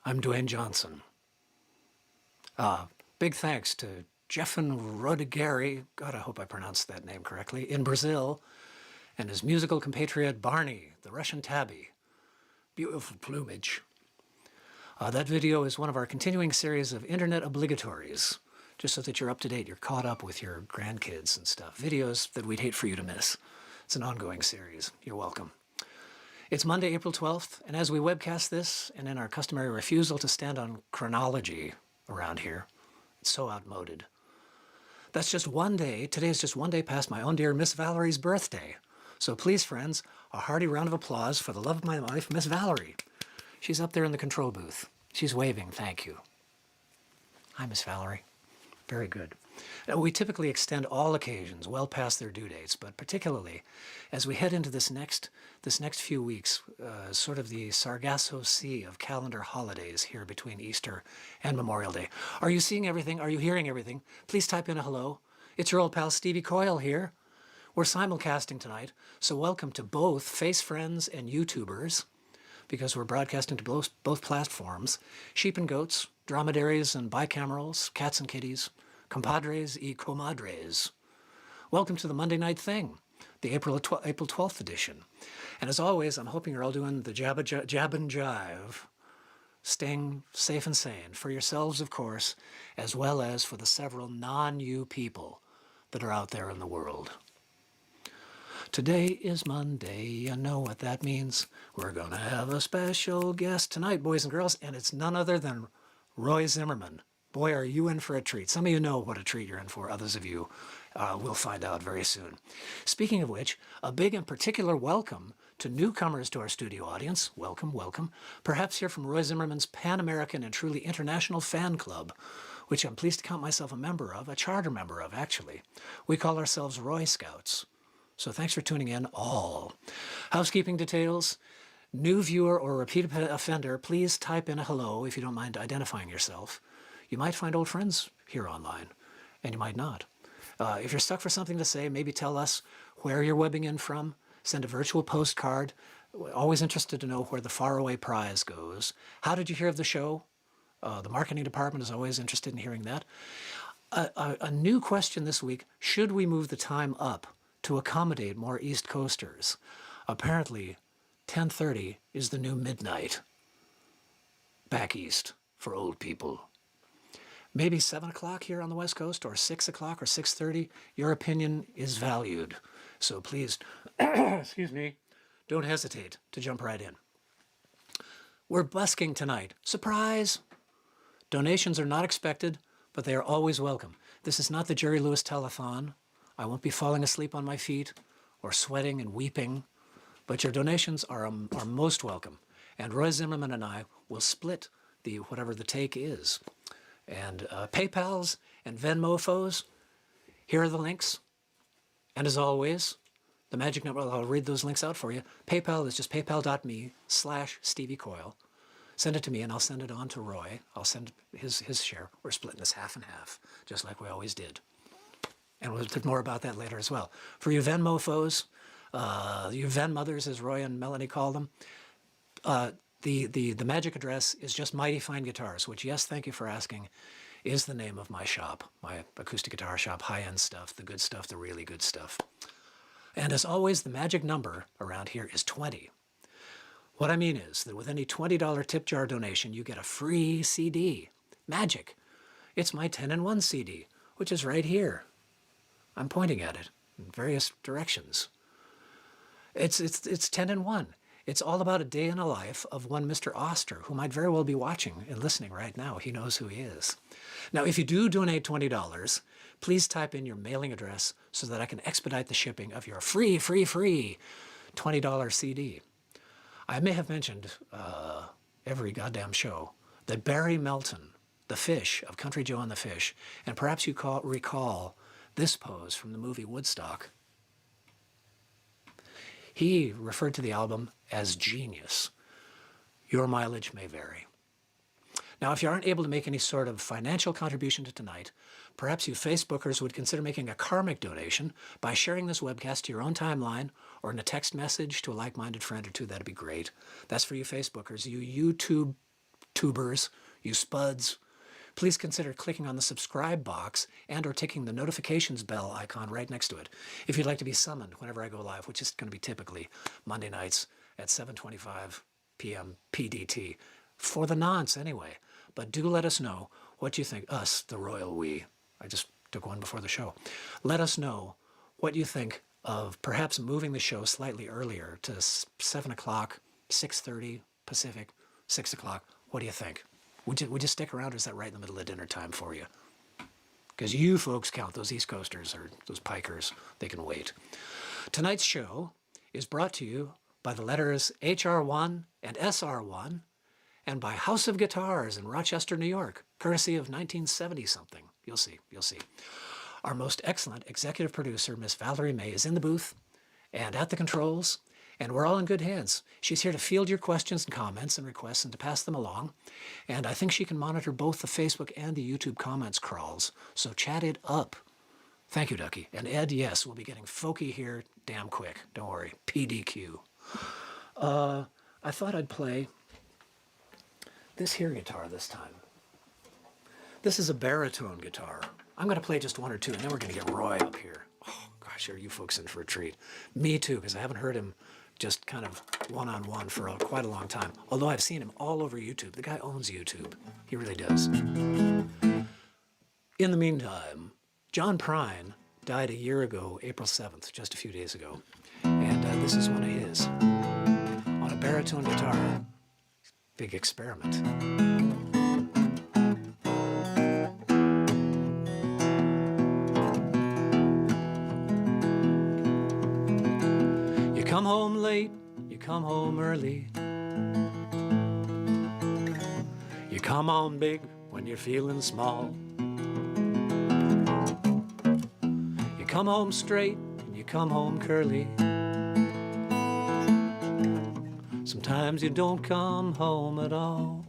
I'm Dwayne Johnson. Big thanks to Jeffin Rodrigues, God, I hope I pronounced that name correctly, in Brazil, and his musical compatriot Barney, the Russian tabby. Beautiful plumage. That video is one of our continuing series of internet obligatories, just so that you're up to date, you're caught up with your grandkids and stuff. Videos that we'd hate for you to miss. It's an ongoing series. You're welcome. It's Monday, April 12th, and as we webcast this, and in our customary refusal to stand on chronology around here, it's so outmoded. That's just one day. Today is just one day past my own dear Miss Valerie's birthday. So please, friends, a hearty round of applause for the love of my life, Miss Valerie. She's up there in the control booth. She's waving, thank you. Hi, Miss Valerie. Very good. Now, we typically extend all occasions well past their due dates, but particularly as we head into this next few weeks, sort of the Sargasso Sea of calendar holidays here between Easter and Memorial Day. Are you seeing everything? Are you hearing everything? Please type in a hello. It's your old pal Stevie Coyle here. We're simulcasting tonight, so welcome to both Face Friends and YouTubers, because we're broadcasting to both platforms. Sheep and goats, dromedaries and bicamerals, cats and kitties, compadres y comadres. Welcome to the Monday Night Thing, the April 12th edition. And as always, I'm hoping you're all doing the jab and jive, staying safe and sane for yourselves, of course, as well as for the several non-you people that are out there in the world. Today is Monday, you know what that means. We're going to have a special guest tonight, boys and girls, and it's none other than Roy Zimmerman. Boy, are you in for a treat. Some of you know what a treat you're in for. Others of you will find out very soon. Speaking of which, a big and particular welcome to newcomers to our studio audience. Welcome, welcome. Perhaps here from Roy Zimmerman's Pan-American and truly international fan club, which I'm pleased to count myself a member of, a charter member of, actually. We call ourselves Roy Scouts. So thanks for tuning in, all. Housekeeping details. New viewer or repeat offender, please type in a hello if you don't mind identifying yourself. You might find old friends here online, and you might not. If you're stuck for something to say, maybe tell us where you're webbing in from. Send a virtual postcard. We're always interested to know where the faraway prize goes. How did you hear of the show? The marketing department is always interested in hearing that. A new question this week, should we move the time up to accommodate more East Coasters? Apparently, 10:30 is the new midnight back east for old people. Maybe 7 o'clock here on the West Coast, or 6 o'clock, or 6:30. Your opinion is valued. So please, excuse me, don't hesitate to jump right in. We're busking tonight. Surprise! Donations are not expected, but they are always welcome. This is not the Jerry Lewis telethon. I won't be falling asleep on my feet or sweating and weeping, but your donations are most welcome. And Roy Zimmerman and I will split whatever the take is. And PayPals and Venmofos, here are the links. And as always, the magic number, I'll read those links out for you. PayPal is just paypal.me/Stevie Coyle. Send it to me and I'll send it on to Roy. I'll send his share. We're splitting this half and half, just like we always did. And we'll talk more about that later as well. For you Venmofos, you Venmothers, as Roy and Melanie call them, the magic address is just Mighty Fine Guitars, which, yes, thank you for asking, is the name of my shop, my acoustic guitar shop, high-end stuff, the good stuff, the really good stuff. And as always, the magic number around here is 20. What I mean is that with any $20 tip jar donation, you get a free CD. Magic. It's my 10-in-1 CD, which is right here. I'm pointing at it in various directions. It's 10-in-1. It's all about a day in the life of one Mr. Oster, who might very well be watching and listening right now. He knows who he is. Now, if you do donate $20, please type in your mailing address so that I can expedite the shipping of your free $20 CD. I may have mentioned every goddamn show that Barry Melton, the Fish of Country Joe and the Fish, and perhaps you recall this pose from the movie Woodstock. He referred to the album as genius. Your mileage may vary. Now, if you aren't able to make any sort of financial contribution to tonight, perhaps you Facebookers would consider making a karmic donation by sharing this webcast to your own timeline or in a text message to a like-minded friend or two. That'd be great. That's for you Facebookers. You YouTube tubers, you spuds. Please consider clicking on the subscribe box and or ticking the notifications bell icon right next to it if you'd like to be summoned whenever I go live, which is going to be typically Monday nights at 7:25 p.m. PDT. For the nonce, anyway. But do let us know what you think. Us, the royal we. I just took one before the show. Let us know what you think of perhaps moving the show slightly earlier to 7 o'clock, 6:30 Pacific, 6 o'clock. What do you think? Would you stick around, or is that right in the middle of dinner time for you? Because you folks count, those East Coasters or those Pikers, they can wait. Tonight's show is brought to you by the letters HR1 and SR1 and by House of Guitars in Rochester, New York, courtesy of 1970-something. You'll see. Our most excellent executive producer, Miss Valerie May, is in the booth and at the controls, and we're all in good hands. She's here to field your questions and comments and requests and to pass them along. And I think she can monitor both the Facebook and the YouTube comments crawls. So chat it up. Thank you, Ducky. And Ed, yes, we'll be getting folky here damn quick. Don't worry. PDQ. I thought I'd play this here guitar this time. This is a baritone guitar. I'm going to play just one or two, and then we're going to get Roy up here. Oh, gosh, are you folks in for a treat? Me too, because I haven't heard him just kind of one-on-one for quite a long time. Although I've seen him all over YouTube. The guy owns YouTube. He really does. In the meantime, John Prine died a year ago, April 7th, just a few days ago. And this is one of his. On a baritone guitar. Big experiment. You come home late, you come home early. You come on big when you're feeling small. You come home straight and you come home curly. Sometimes you don't come home at all.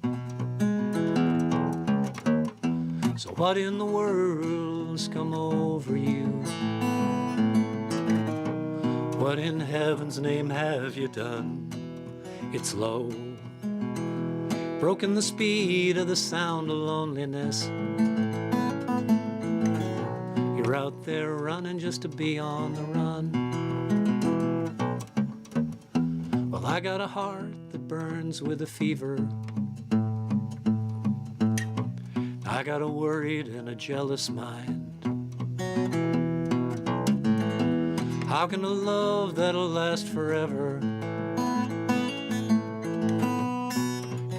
So what in the world's come over you? What in heaven's name have you done? It's low, broken the speed of the sound of loneliness. You're out there running just to be on the run. Well, I got a heart that burns with a fever. I got a worried and a jealous mind. How can a love that'll last forever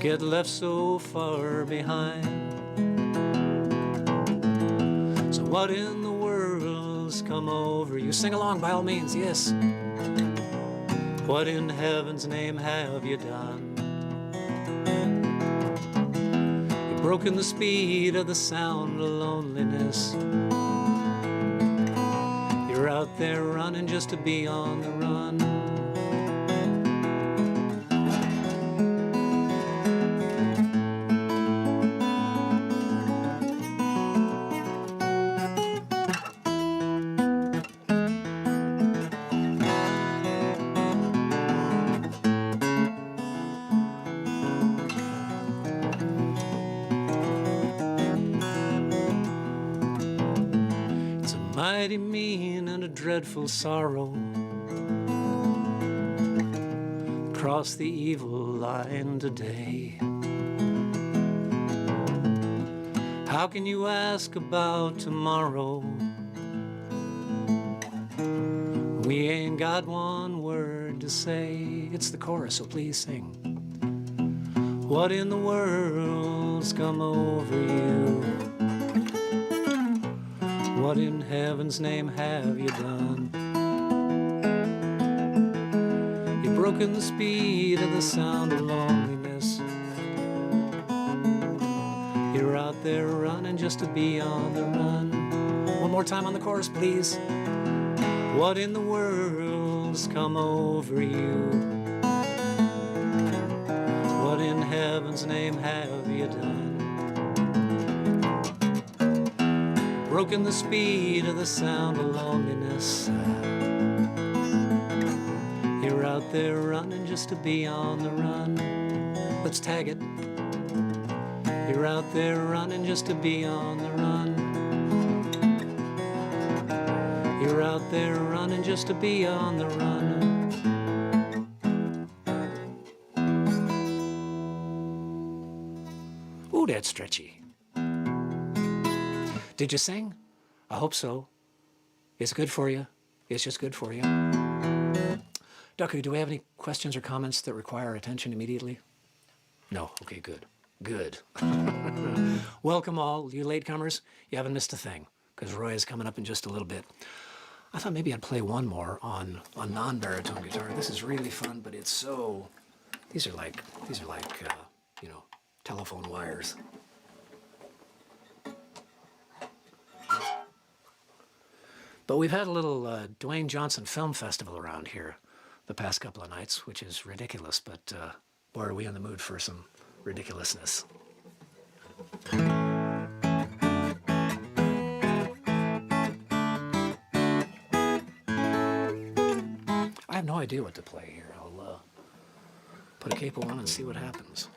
get left so far behind? So what in the world's come over you? Sing along by all means, yes. What in heaven's name have you done? You've broken the speed of the sound of loneliness. You're out there running just to be on the run. Mighty mean and a dreadful sorrow cross the evil line today. How can you ask about tomorrow? We ain't got one word to say. It's the chorus, so please sing. What in the world's come over you? What in heaven's name have you done? You've broken the speed of the sound of loneliness. You're out there running just to be on the run. One more time on the chorus, please. What in the world's come over you? What in heaven's name have you done? Broken the speed of the sound of loneliness. You're out there running just to be on the run. Let's tag it. You're out there running just to be on the run. You're out there running just to be on the run. Ooh, that's stretchy. Did you sing? I hope so. It's good for you. It's just good for you. Ducky, do we have any questions or comments that require our attention immediately? No? Okay, good. Good. Welcome all, you latecomers. You haven't missed a thing, because Roy is coming up in just a little bit. I thought maybe I'd play one more on non-baritone guitar. This is really fun, but it's so... These are like you know, telephone wires. But we've had a little Dwayne Johnson Film Festival around here the past couple of nights, which is ridiculous, but boy, are we in the mood for some ridiculousness. I have no idea what to play here. I'll put a capo on and see what happens.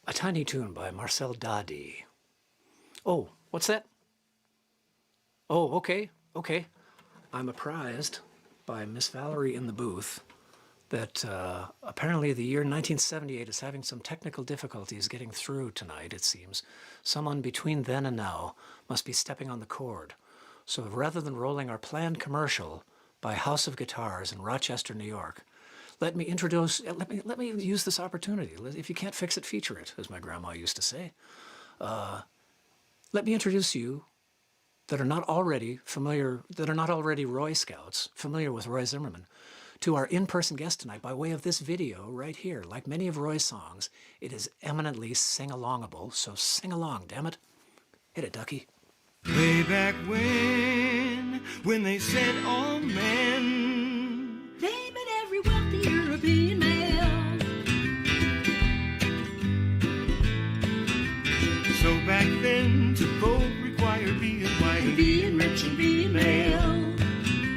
A tiny tune by Marcel Dadi. Oh, what's that? Oh, okay. I'm apprised by Miss Valerie in the booth that apparently the year 1978 is having some technical difficulties getting through tonight, it seems. Someone between then and now must be stepping on the cord. So rather than rolling our planned commercial by House of Guitars in Rochester, New York, let me use this opportunity. If you can't fix it, feature it, as my grandma used to say. Let me introduce you that are not already Roy Scouts, familiar with Roy Zimmerman, to our in-person guest tonight by way of this video right here. Like many of Roy's songs, it is eminently sing-alongable, so sing along, damn it. Hit it, Ducky. Way back when they said all men, they meant every wealthy European male. So back then to vote required being white and being rich and being male.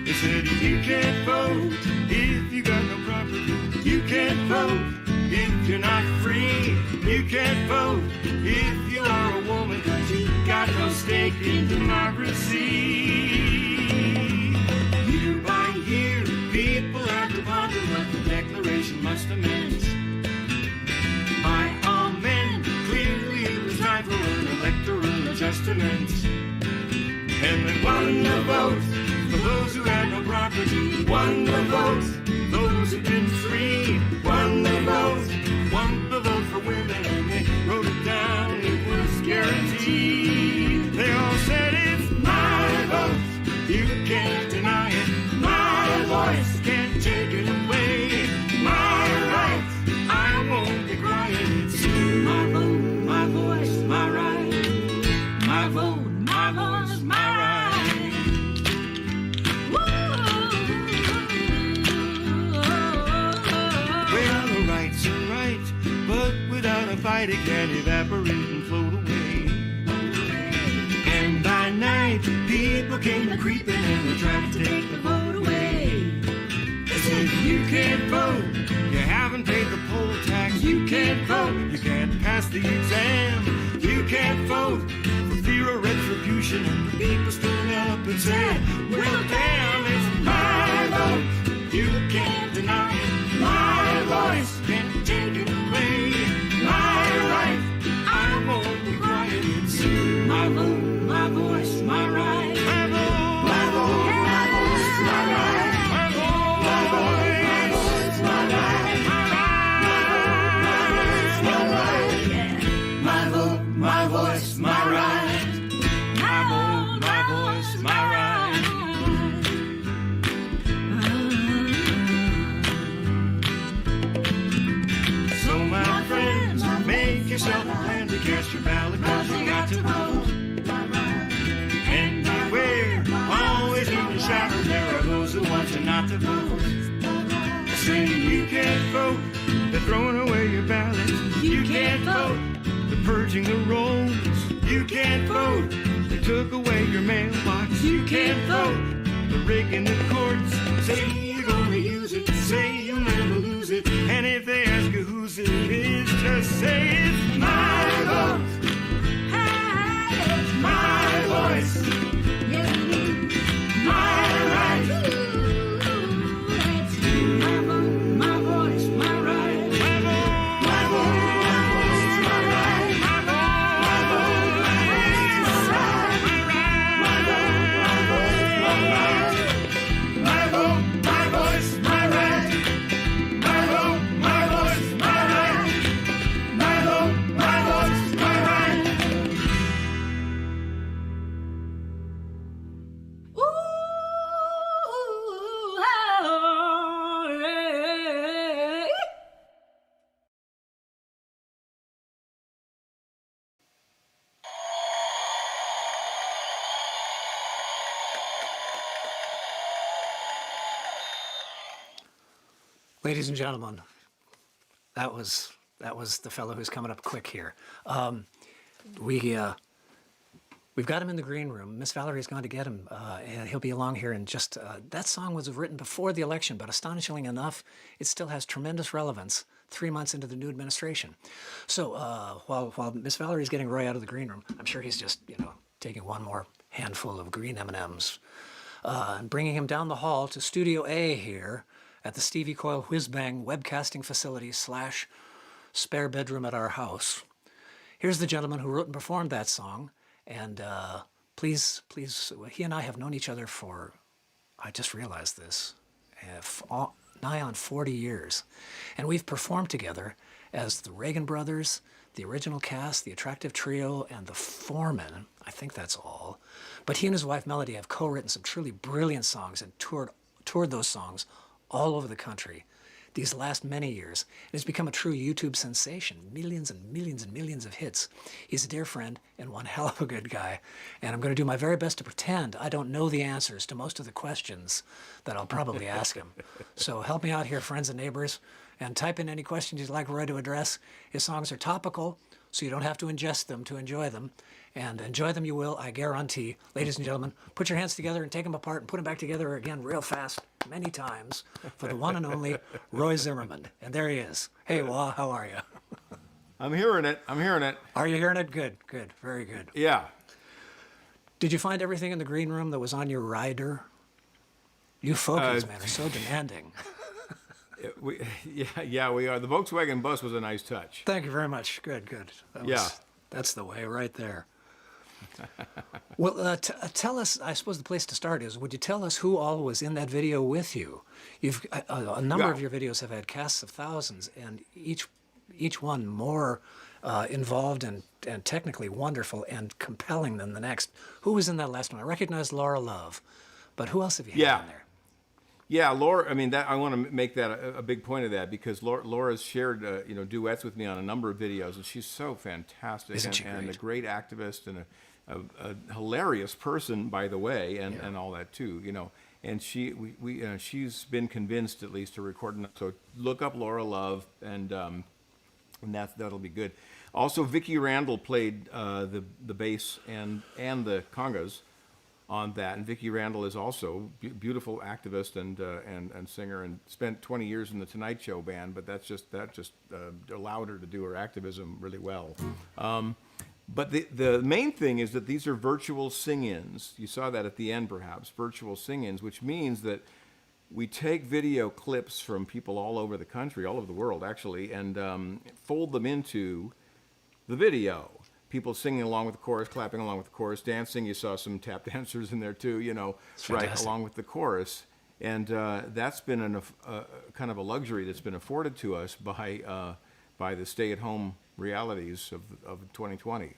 They said you can't vote if you got no property. You can't vote if you're not free. You can't vote if you are a woman, 'cause you got no stake in democracy. Year by year, people have to ponder what the Declaration must have meant. By all men, clearly it was time for an electoral adjustment. And they won the vote for those who had no property. Won the vote for those who'd been free. Won the vote for women, and they wrote it down, it was guaranteed. They all said it's my vote, you can't deny it. My voice can't take it away. My right, I won't be crying. It's my vote, my voice, my right. My vote, my voice, my right. Woo! fight, it can evaporate and float away. And by night, people came a creeping and they tried to take the vote away. They said, you can't vote, you haven't paid the poll tax. You can't vote, you can't pass the exam. You can't vote for fear of retribution. And the people stood up and said, well, damn, it's my vote. You can't deny it. My voice can't take it away. My right, I won't be quiet. It's my vote, my voice, my right. My vote, my vote, my voice, my right. My vote, my voice, my right. My vote, my voice, my right. My vote, my voice, my right. So my friends, make yourself a plan to cast your ballot, 'cause you got to vote. And beware, always in the shadow, there are those who want you not to vote. They're saying you can't vote, they're throwing away your ballot. You can't vote, they're purging the rolls. You can't vote, they took away your mailbox. You can't vote, they're rigging the courts. Say you're gonna use it, say you'll never lose it. And if they ask you whose it is, just say it's my vote. It's my voice. My right. My vote, my voice, my right. My vote, my voice, my right. My vote, my voice, my right. My vote, my voice, my right. My vote, my voice, my right. My vote, my voice, my right. My vote, my voice, my right. Ooh, oh, yeah. Ladies and gentlemen, that was the fellow who's coming up quick here. We've got him in the green room. Miss Valerie's gone to get him, and he'll be along here in just. That song was written before the election, but astonishingly enough, it still has tremendous relevance 3 months into the new administration. So while Miss Valerie's getting Roy out of the green room, I'm sure he's just taking one more handful of green M&Ms and bringing him down the hall to Studio A here at the Stevie Coyle Whiz-Bang webcasting facility / spare bedroom at our house. Here's the gentleman who wrote and performed that song. And please, he and I have known each other for, I just realized this, nigh on 40 years. And we've performed together as the Reagan Brothers, the original cast, the Attractive Trio, and the Foreman. I think that's all. But he and his wife Melody have co-written some truly brilliant songs and toured those songs all over the country these last many years. It has become a true YouTube sensation. Millions and millions and millions of hits. He's a dear friend and one hell of a good guy. And I'm going to do my very best to pretend I don't know the answers to most of the questions that I'll probably ask him. So help me out here, friends and neighbors, and type in any questions you'd like Roy to address. His songs are topical, so you don't have to ingest them to enjoy them. And enjoy them you will, I guarantee. Ladies and gentlemen, put your hands together and take them apart and put them back together again real fast, many times, for the one and only Roy Zimmerman. And there he is. Hey, Wah, how are you? I'm hearing it. Are you hearing it? Good, very good. Yeah. Did you find everything in the green room that was on your rider? You folks, man, are so demanding. We are. The Volkswagen bus was a nice touch. Thank you very much. Good. That's the way right there. Well, tell us, I suppose the place to start is, would you tell us who all was in that video with you? You've a number of your videos have had casts of thousands, and each one more involved and technically wonderful and compelling than the next. Who was in that last one? I recognize Laura Love, but who else have you had in there? Yeah, Laura. I mean, I want to make that a big point of that because Laura's shared duets with me on a number of videos, and she's so fantastic. Isn't she great? And a great activist and a hilarious person, by the way, and all that too. And she's been convinced at least to record. So look up Laura Love, and and that'll be good. Also, Vicki Randall played the bass and the congas on that, and Vicki Randall is also beautiful activist and singer, and spent 20 years in the Tonight Show band, but that just allowed her to do her activism really well. But the main thing is that these are virtual sing-ins. You saw that at the end, perhaps, virtual sing-ins, which means that we take video clips from people all over the country, all over the world, actually, and fold them into the video. People singing along with the chorus, clapping along with the chorus, dancing. You saw some tap dancers in there too, right along with the chorus. And that's been kind of a luxury that's been afforded to us by the stay-at-home realities of 2020.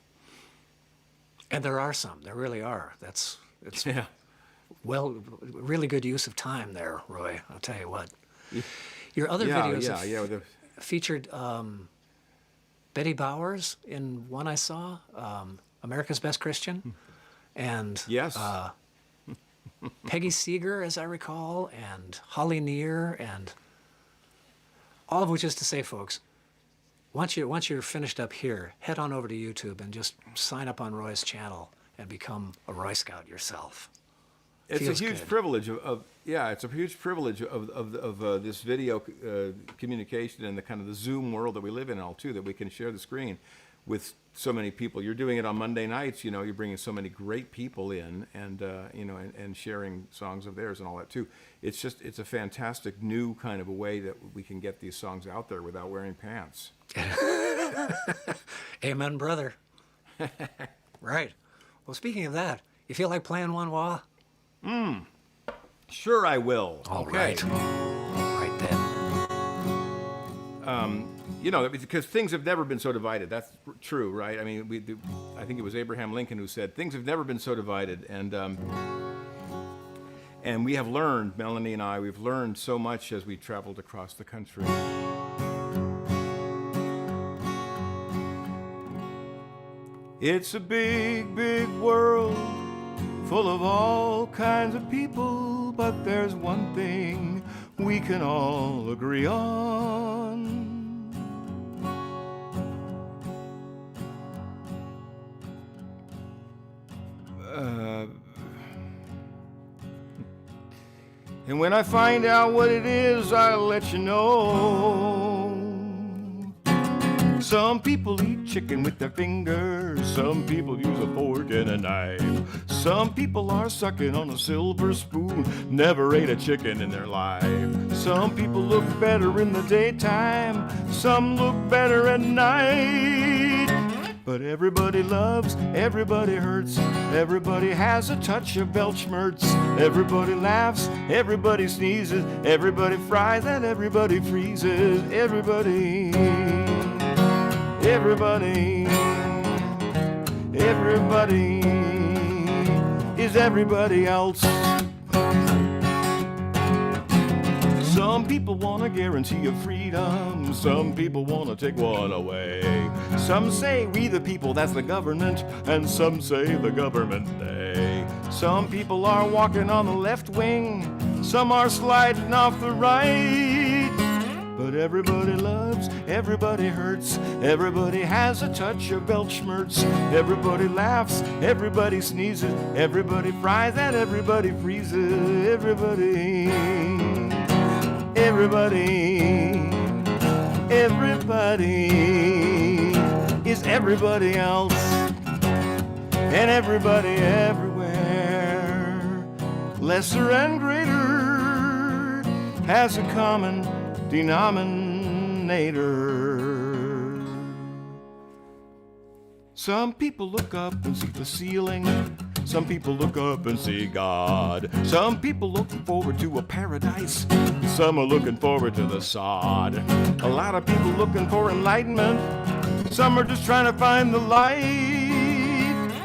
And there are some. There really are. It's Yeah. well, really good use of time there, Roy. I'll tell you what. Your other videos have featured Betty Bowers in one I saw, America's Best Christian, and Yes. Peggy Seeger, as I recall, and Holly Near, and all of which is to say, folks, once you're finished up here, head on over to YouTube and just sign up on Roy's channel and become a Roy Scout yourself. It's Feels a huge good. privilege it's a huge privilege of this video communication and the kind of the Zoom world that we live in, all too, that we can share the screen with so many people. You're doing it on Monday nights, you're bringing so many great people in, and and sharing songs of theirs and all that too. It's a fantastic new kind of a way that we can get these songs out there without wearing pants. Amen, brother. Right. Well, speaking of that, you feel like playing one, Wah? Sure, I will. All Okay. right. Right then. Because things have never been so divided. That's true, right? I mean, I think it was Abraham Lincoln who said, things have never been so divided. And we have learned, Melanie and I, we've learned so much as we traveled across the country. It's a big, big world, full of all kinds of people, but there's one thing we can all agree on. And when I find out what it is, I'll let you know. Some people eat chicken with their fingers. Some people use a fork and a knife. Some people are sucking on a silver spoon, never ate a chicken in their life. Some people look better in the daytime. Some look better at night. But everybody loves, everybody hurts, everybody has a touch of Weltschmerz. Everybody laughs, everybody sneezes, everybody fries and everybody freezes. Everybody is everybody else. Some people want a guarantee of freedom. Some people want to take one away. Some say we the people, that's the government, and some say the government they. Some people are walking on the left wing. Some are sliding off the right. But everybody loves, everybody hurts, everybody has a touch of Weltschmerz. Everybody laughs, everybody sneezes, everybody fries and everybody freezes. Everybody is everybody else, and everybody everywhere, lesser and greater, has a common denominator. Some people look up and see the ceiling. Some people look up and see God. Some people looking forward to a paradise. Some are looking forward to the sod. A lot of people looking for enlightenment. Some are just trying to find the light.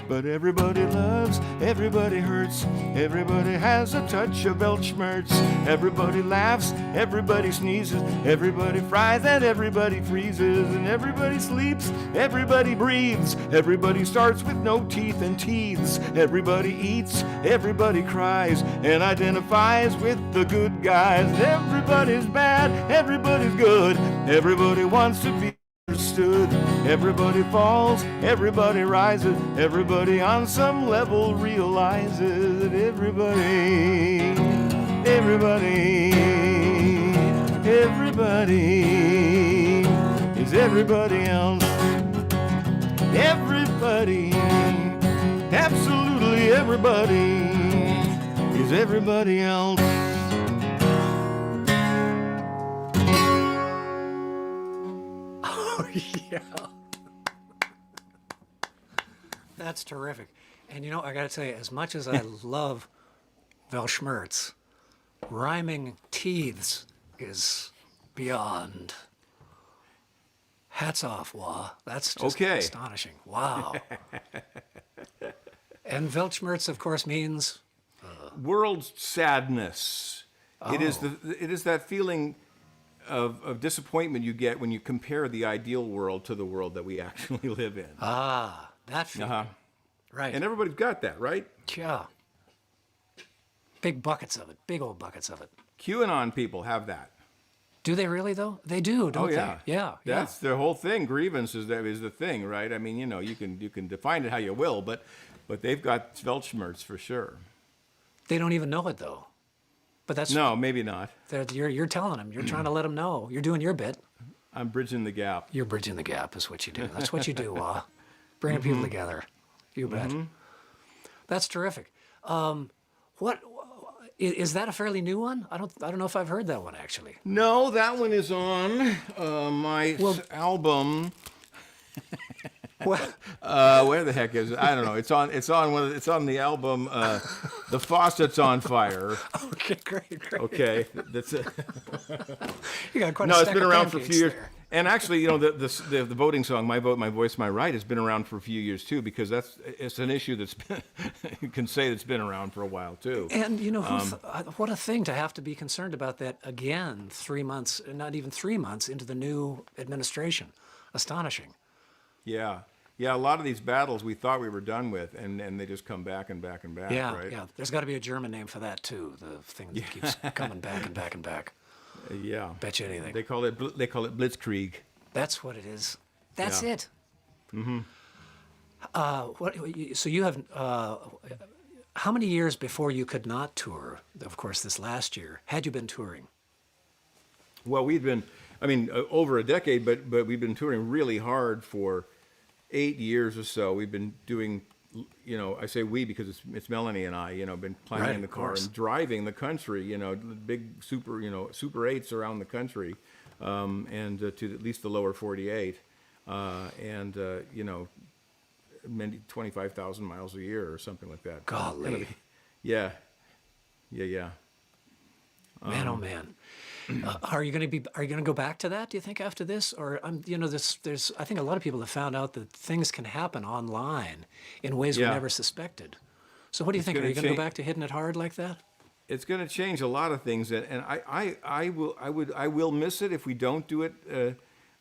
But everybody loves, everybody hurts, everybody has a touch of Weltschmerz. Everybody laughs, everybody sneezes, everybody fries and everybody freezes. And everybody sleeps, everybody breathes, everybody starts with no teeth and teeths. Everybody eats, everybody cries, and identifies with the good guys. Everybody's bad, everybody's good, everybody wants to be Understood. Everybody falls, everybody rises, everybody on some level realizes that everybody is everybody else. Everybody, absolutely everybody is everybody else. Oh, yeah. That's terrific. And you know, I got to tell you, as much as I love Weltschmerz, rhyming teeths is beyond. Hats off, Wah. That's just Okay. astonishing. Wow. And Weltschmerz, of course, means World sadness. It is that feeling of disappointment you get when you compare the ideal world to the world that we actually live in. that feeling. Right. And everybody's got that, right? Yeah. Big buckets of it. Big old buckets of it. QAnon people have that. Do they really, though? They do, don't Oh yeah, they? Yeah. That's the whole thing. Grievance is the thing, right? I mean, you know, you can define it how you will, but they've got Weltschmerz for sure. They don't even know it, though. But that's No, maybe not. you're telling them. You're trying to let them know. You're doing your bit. I'm bridging the gap. You're bridging the gap is what you do. That's what you do, bringing people together. You bet. That's terrific. What is that a fairly new one? I don't know if I've heard that one actually. No, that one is on my album. Where the heck is it? I don't know. It's on the album The Faucet's on Fire. Okay, great. Okay, that's it. You got quite a No, it's stack been of around for a few pancakes years. there. And actually, you know, the voting song, My Vote, My Voice, My Right, has been around for a few years too, because it's an issue that's been, you can say that's been around for a while too. And you know, what a thing to have to be concerned about that again 3 months, not even 3 months into the new administration. Astonishing. Yeah, a lot of these battles we thought we were done with, and they just come back and back and back. Yeah, right? yeah. There's got to be a German name for that too. The thing that keeps coming back and back and back. Yeah. Bet you anything. They call it Blitzkrieg. That's what it is. That's Yeah. it. Mm-hmm. So you have how many years before you could not tour? Of course, this last year. Had you been touring? Well, we'd been, over a decade, but we've been touring really hard for 8 years or so. We've been doing, you know, I say we because it's Melanie and I, you know, been climbing Right, in the of car course. and driving the country, you know, big Super 8s around the country, and to at least the lower 48, you know, maybe 25,000 miles a year or something like that. Golly. Yeah. Man, oh man. Are you going to go back to that? Do you think after this, or there's I think a lot of people have found out that things can happen online in ways we Yeah. never suspected. So what do you think? Are gonna you going to go change- back to hitting it hard like that? It's going to change a lot of things, and I will miss it if we don't do it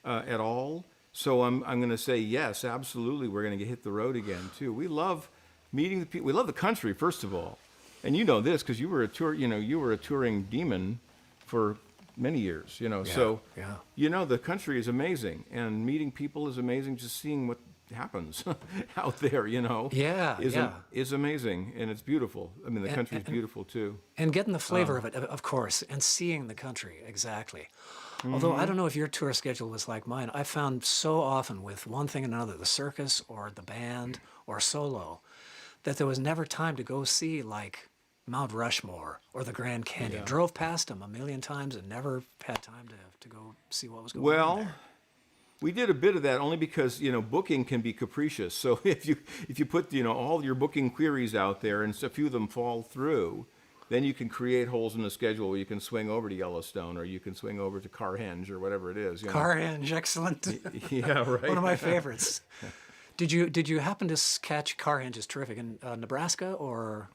at all. So I'm going to say yes, absolutely. We're going to hit the road again too. We love meeting the people. We love the country, first of all, and you know this because you were a touring demon for many years. You know, so yeah. you know the country is amazing, and meeting people is amazing. Just seeing what happens out there, you know, is amazing, and it's beautiful. I mean, the country is beautiful too. And getting the flavor of it, of course, and seeing the country, exactly. Although I don't know if your tour schedule was like mine. I found so often with one thing and another, the circus or the band or solo, that there was never time to go see like Mount Rushmore or the Grand Canyon. Yeah. Drove past them a million times and never had time to go see what was going on Well, there. we did a bit of that only because, you know, booking can be capricious. So if you put, you know, all your booking queries out there and a few of them fall through, then you can create holes in the schedule where you can swing over to Yellowstone or you can swing over to Carhenge or whatever it is. You know? Carhenge, excellent. Yeah, right. One of my favorites. Did you happen to catch Carhenge is terrific in Nebraska or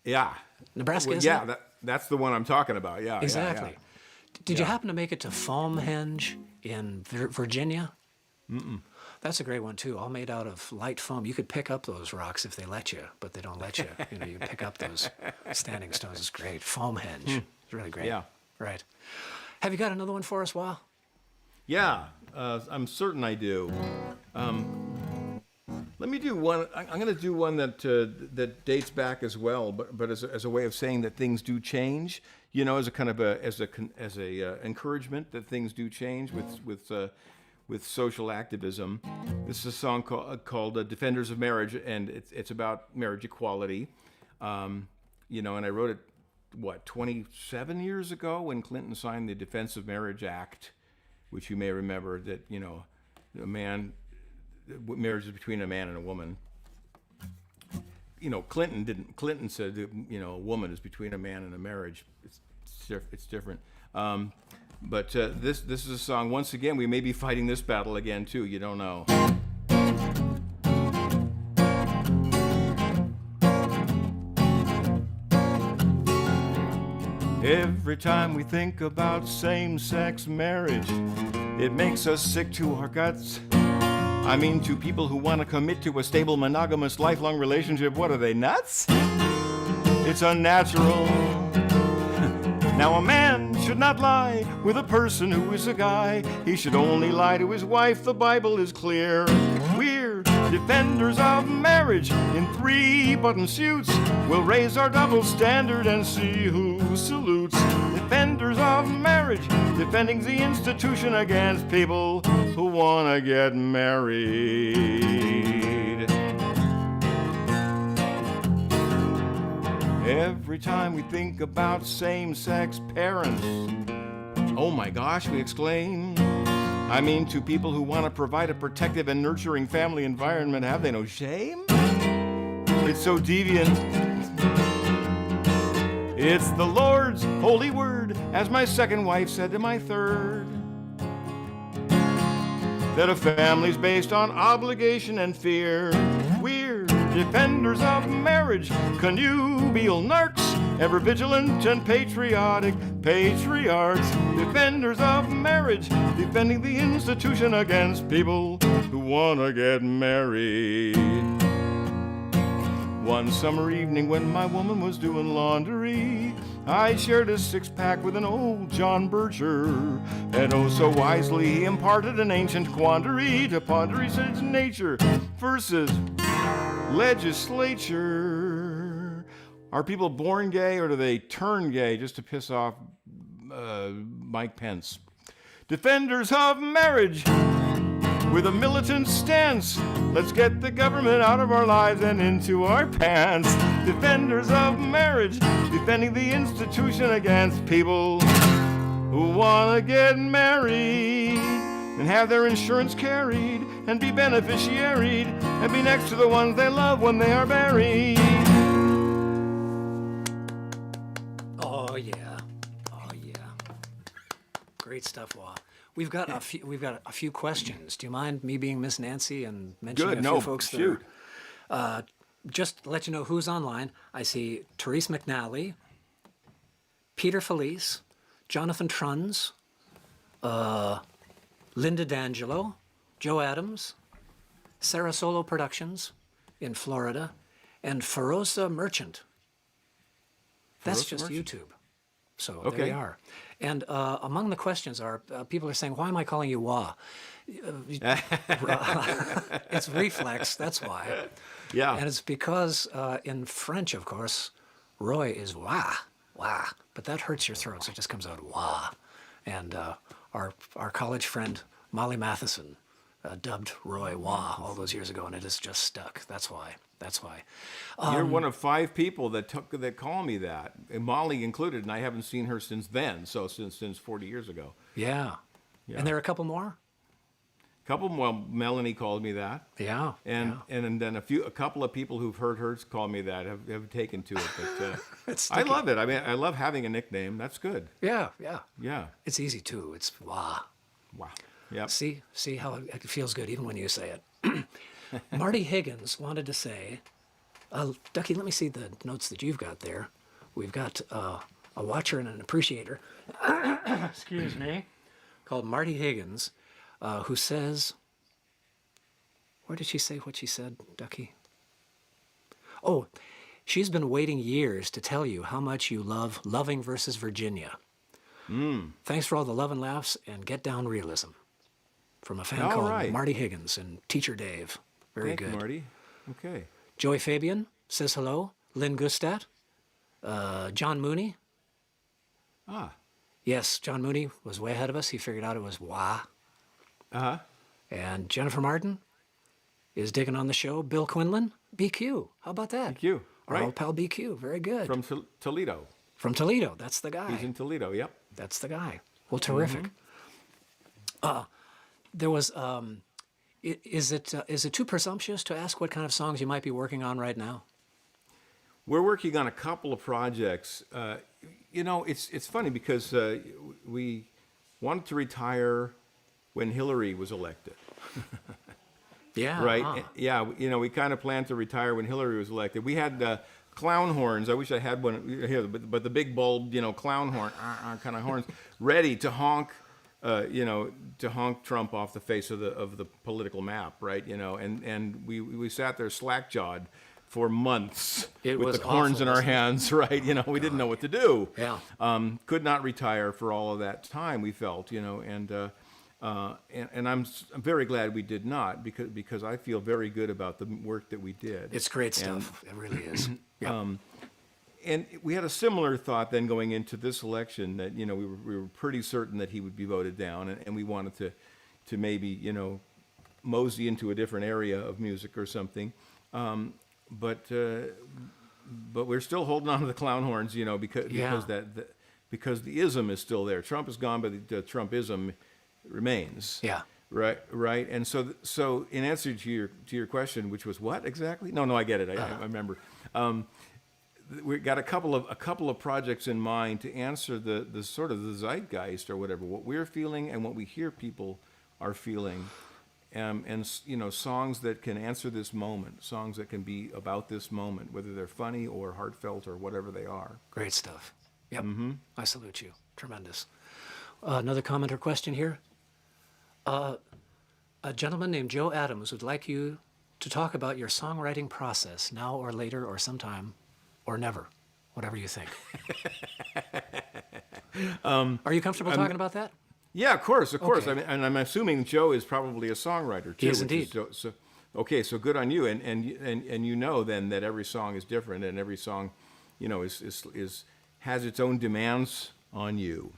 Yeah. Nebraska? Well, is yeah, it? that's the one I'm talking about. Yeah. Exactly. Yeah. Did you happen to make it to Foamhenge in Virginia? Mm-mm. That's a great one too. All made out of light foam. You could pick up those rocks if they let you, but they don't let you. You know, you pick up those standing stones. It's great. Foamhenge. It's really great. Yeah. Right. Have you got another one for us, Wah? Yeah. I'm certain I do. Let me do one. I'm going to do one that dates back as well, but as a way of saying that things do change. You know, as a kind of as a encouragement that things do change with social activism. This is a song called "Defenders of Marriage," and it's about marriage equality. You know, and I wrote it 27 years ago when Clinton signed the Defense of Marriage Act, which you may remember that marriage is between a man and a woman. You know, Clinton said that, a woman is between a man and a marriage. It's different. But this is a song. Once again, we may be fighting this battle again too. You don't know. Every time we think about same-sex marriage, it makes us sick to our guts. I mean, to people who want to commit to a stable, monogamous, lifelong relationship, what are they, nuts? It's unnatural. Now, a man should not lie with a person who is a guy. He should only lie to his wife. The Bible is clear. We're defenders of marriage in 3-button suits. We'll raise our double standard and see who salutes. Defenders of marriage, defending the institution against people who want to get married. Every time we think about same-sex parents, oh my gosh, we exclaim. I mean, to people who want to provide a protective and nurturing family environment, have they no shame? It's so deviant. It's the Lord's holy word, as my second wife said to my third, that a family's based on obligation and fear. We're defenders of marriage, connubial narcs, ever vigilant and patriotic patriarchs. Defenders of marriage, defending the institution against people who want to get married. One summer evening when my woman was doing laundry, I shared a 6-pack with an old John Bircher, and oh so wisely he imparted an ancient quandary to ponder his nature versus legislature. Are people born gay or do they turn gay just to piss off Mike Pence? Defenders of marriage with a militant stance, let's get the government out of our lives and into our pants. Defenders of marriage, defending the institution against people who want to get married and have their insurance carried and be beneficiaried and be next to the ones they love when they are buried. Oh yeah, oh yeah, great stuff, Wah. We've got a few questions. Do you mind me being Miss Nancy and mentioning a few folks that are, just to let you know who's online. I see Therese McNally, Peter Felice, Jonathan Truns, Linda D'Angelo, Joe Adams, Sarah Solo Productions in Florida, and Feroza Merchant. That's just YouTube. So there you are. And among the questions are, people are saying, why am I calling you Wah? It's reflex, that's why. Yeah. And it's because in French, of course, Roy is Wah, Wah. But that hurts your throat, so it just comes out Wah. And our college friend, Molly Matheson, dubbed Roy Wah all those years ago, and it has just stuck. That's why. That's why. You're one of 5 people that call me that, and Molly included, and I haven't seen her since then. So since 40 years ago. Yeah. And there are a couple more. Well, Melanie called me that. Yeah. And then a couple of people who've heard her call me that have taken to it. But It's I love it. I mean, I love having a nickname. That's good. Yeah. Yeah. It's easy too. It's Wah. Wow. Yeah. See how it feels good even when you say it. Marty Higgins wanted to say, Ducky, let me see the notes that you've got there. We've got a watcher and an appreciator, excuse me, called Marty Higgins, who says, where did she say what she said, Ducky? Oh, she's been waiting years to tell you how much you love Loving versus Virginia. Thanks for all the love and laughs and get down realism. from a fan All called right. Marty Higgins and Teacher Dave. Very Thank good. you, Marty. Okay. Joey Fabian says hello. Lynn Gustat. John Mooney. Ah. Yes, John Mooney was way ahead of us. He figured out it was wah. Uh-huh. And Jennifer Martin is digging on the show. Bill Quinlan, BQ. How about that? BQ, Our right. old pal BQ. Very good. From Toledo. From Toledo. That's the guy. He's in Toledo, yep. That's the guy. Well, terrific. There was. Is it too presumptuous to ask what kind of songs you might be working on right now? We're working on a couple of projects. It's funny because we wanted to retire when Hillary was elected. Yeah. Right? huh. Yeah, we kind of planned to retire when Hillary was elected. We had clown horns. I wish I had one here, but the big bulb, clown horn kind of horns, ready to honk, to honk Trump off the face of the political map, right? And we sat there slack-jawed for months It with was the horns awful, in our wasn't it? hands, right? We didn't know what to do. Yeah. Could not retire for all of that time, we felt, and I'm very glad we did not because I feel very good about the work that we did. It's great stuff. It really is. Yeah. And we had a similar thought then going into this election that we were pretty certain that he would be voted down, and we wanted to maybe mosey into a different area of music or something, but we're still holding on to the clown horns, because the ism is still there. Trump is gone, but the Trumpism remains. Yeah. Right. And so in answer to your question, which was what exactly? No, I get it. I remember. We got a couple of projects in mind to answer the sort of the zeitgeist or whatever, what we're feeling and what we hear people are feeling, and songs that can answer this moment, songs that can be about this moment, whether they're funny or heartfelt or whatever they are. Great stuff. Yep. I salute you. Tremendous. Another comment or question here. A gentleman named Joe Adams would like you to talk about your songwriting process now or later or sometime or never, whatever you think. Are you comfortable talking about that? Yeah, of course. Okay. I mean, and I'm assuming Joe is probably a songwriter too. He is which indeed. So good on you. And then that every song is different, and every song, has its own demands on you.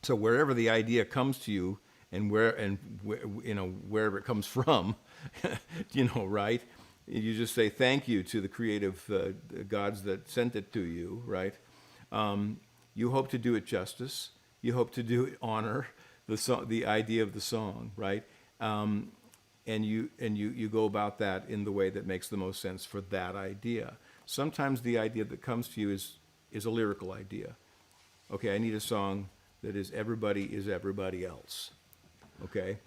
So wherever the idea comes to you, and wherever it comes from, right? You just say thank you to the creative gods that sent it to you, right? You hope to do it justice. You hope to do it honor the idea of the song, right? And you go about that in the way that makes the most sense for that idea. Sometimes the idea that comes to you is a lyrical idea. Okay, I need a song that is everybody else. Okay,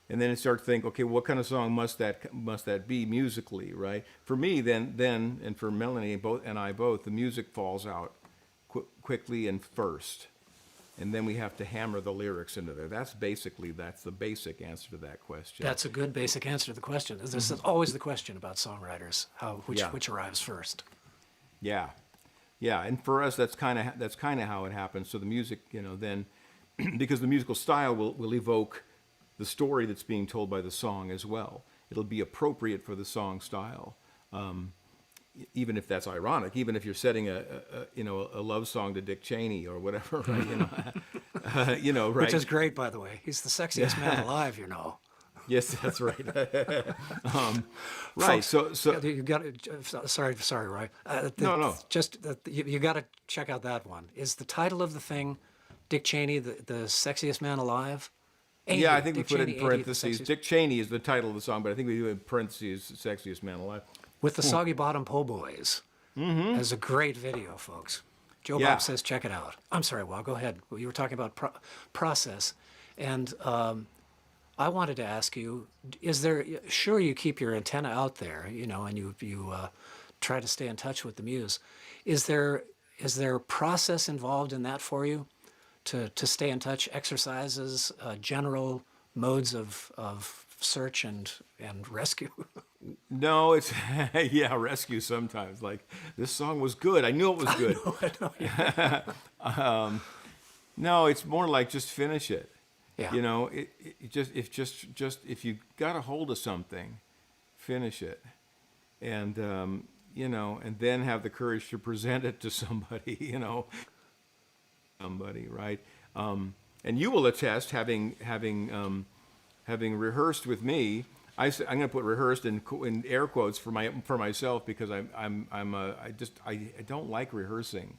and then you start to think, okay, what kind of song must that be musically, right? For me, then, and for Melanie and I both, the music falls out quickly and first, and then we have to hammer the lyrics into there. That's the basic answer to that question. That's a good basic answer to the question. This is always the question about songwriters, which arrives first. Yeah, and for us, that's kind of how it happens. So the music, then, because the musical style will evoke the story that's being told by the song as well. It'll be appropriate for the song style, even if that's ironic. Even if you're setting a love song to Dick Cheney or whatever, right? Right? Which is great, by the way. He's the sexiest man alive, Yes, that's right. Folks, Right. So you got sorry, Roy. No. Just you got to check out that one. Is the title of the thing Dick Cheney, the sexiest man alive? yeah, I think Dick we put it Cheney, in parentheses. sexiest- Dick Cheney is the title of the song, but I think we do in parentheses "Sexiest Man Alive." With the Soggy Bottom Po' Boys. Mm-hmm. That's a great video, folks. Joe Yeah. Bob says check it out. I'm sorry, Well, go ahead. You were talking about process, and I wanted to ask you: sure you keep your antenna out there, and you try to stay in touch with the muse. Is there process involved in that for you, to stay in touch? Exercises, general modes of search and rescue. No, it's rescue sometimes. Like, this song was good. I knew it was good. I know. No, it's more like just finish it. Yeah. You know, if you got a hold of something, finish it, and you know, and then have the courage to present it to somebody. You know, somebody, right? And you will attest, having rehearsed with me. I'm going to put rehearsed in air quotes for myself, because I don't like rehearsing,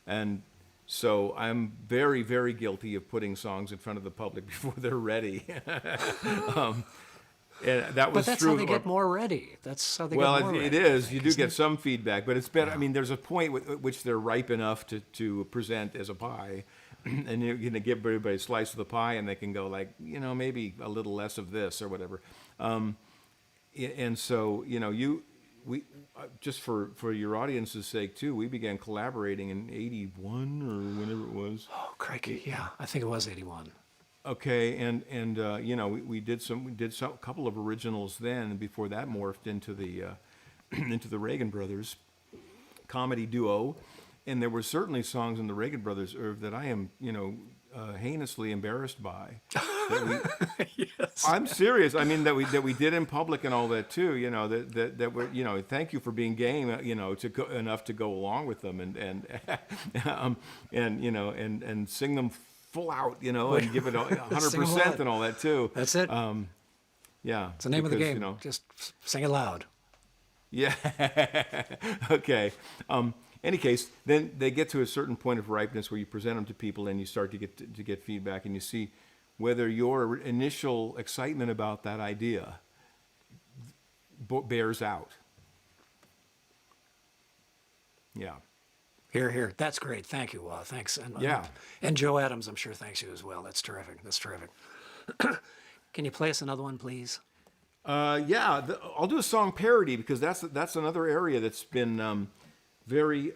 and so I'm very, very guilty of putting songs in front of the public before they're ready. And that was But that's true. how they get more ready. That's how they Well, get more ready. it is. You do get some feedback, but it's better. I mean, there's a point at which they're ripe enough to present as a pie, and you're going to give everybody a slice of the pie, and they can go like, you know, maybe a little less of this or whatever. And so, you know, we just for your audience's sake too, we began collaborating in '81 or whenever it was. Oh, crikey! Yeah, I think it was '81. Okay, and you know, we did a couple of originals then, and before that morphed into the into the Reagan Brothers comedy duo, and there were certainly songs in the Reagan Brothers that I am, you know, heinously embarrassed by. Yes. I'm serious. I mean, that we did in public and all that too. You know, that we're, you know, thank you for being game. You know, enough to go along with them and you know, and sing them full out. You know, and give it 100% and all that too. That's it. Yeah. It's the name of the game. You know, Just sing it loud. yeah. Okay. Any case, then they get to a certain point of ripeness where you present them to people and you start to get feedback, and you see whether your initial excitement about that idea bears out. Yeah. Here. That's great. Thank you. Thanks. And, Yeah. And Joe Adams, I'm sure, thanks you as well. That's terrific. Can you play us another one, please? Yeah. I'll do a song parody, because that's another area that's been very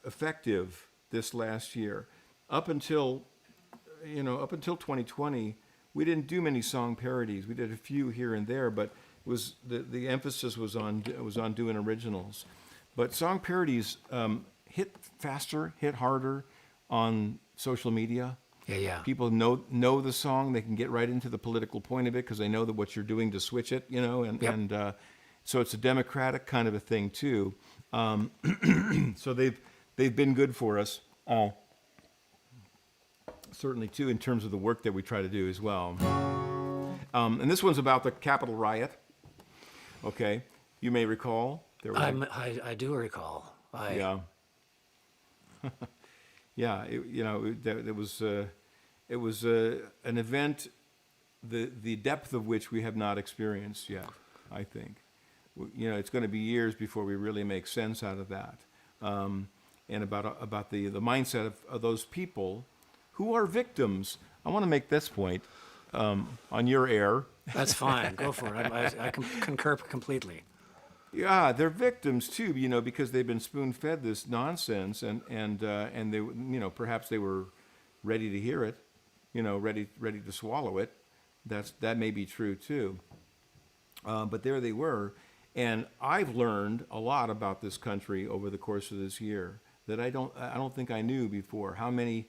effective this last year. Up until 2020, we didn't do many song parodies. We did a few here and there, but it was the emphasis was on doing originals. But song parodies hit faster, hit harder on social media. Yeah. People know the song. They can get right into the political point of it because they know that what you're doing to switch it, you know, and so it's a democratic kind of a thing too. So they've been good for us, certainly too, in terms of the work that we try to do as well. And this one's about the Capitol riot. Okay, you may recall. I do recall. Yeah. Yeah. It was an event, the depth of which we have not experienced yet, I think. You know, it's going to be years before we really make sense out of that, and about the mindset of those people who are victims. I want to make this point on your air. That's fine. Go for it. I concur completely. Yeah, they're victims too, you know, because they've been spoon-fed this nonsense, and they, you know, perhaps they were ready to hear it, you know, ready to swallow it. That may be true too. But there they were. And I've learned a lot about this country over the course of this year that I don't think I knew before. How many,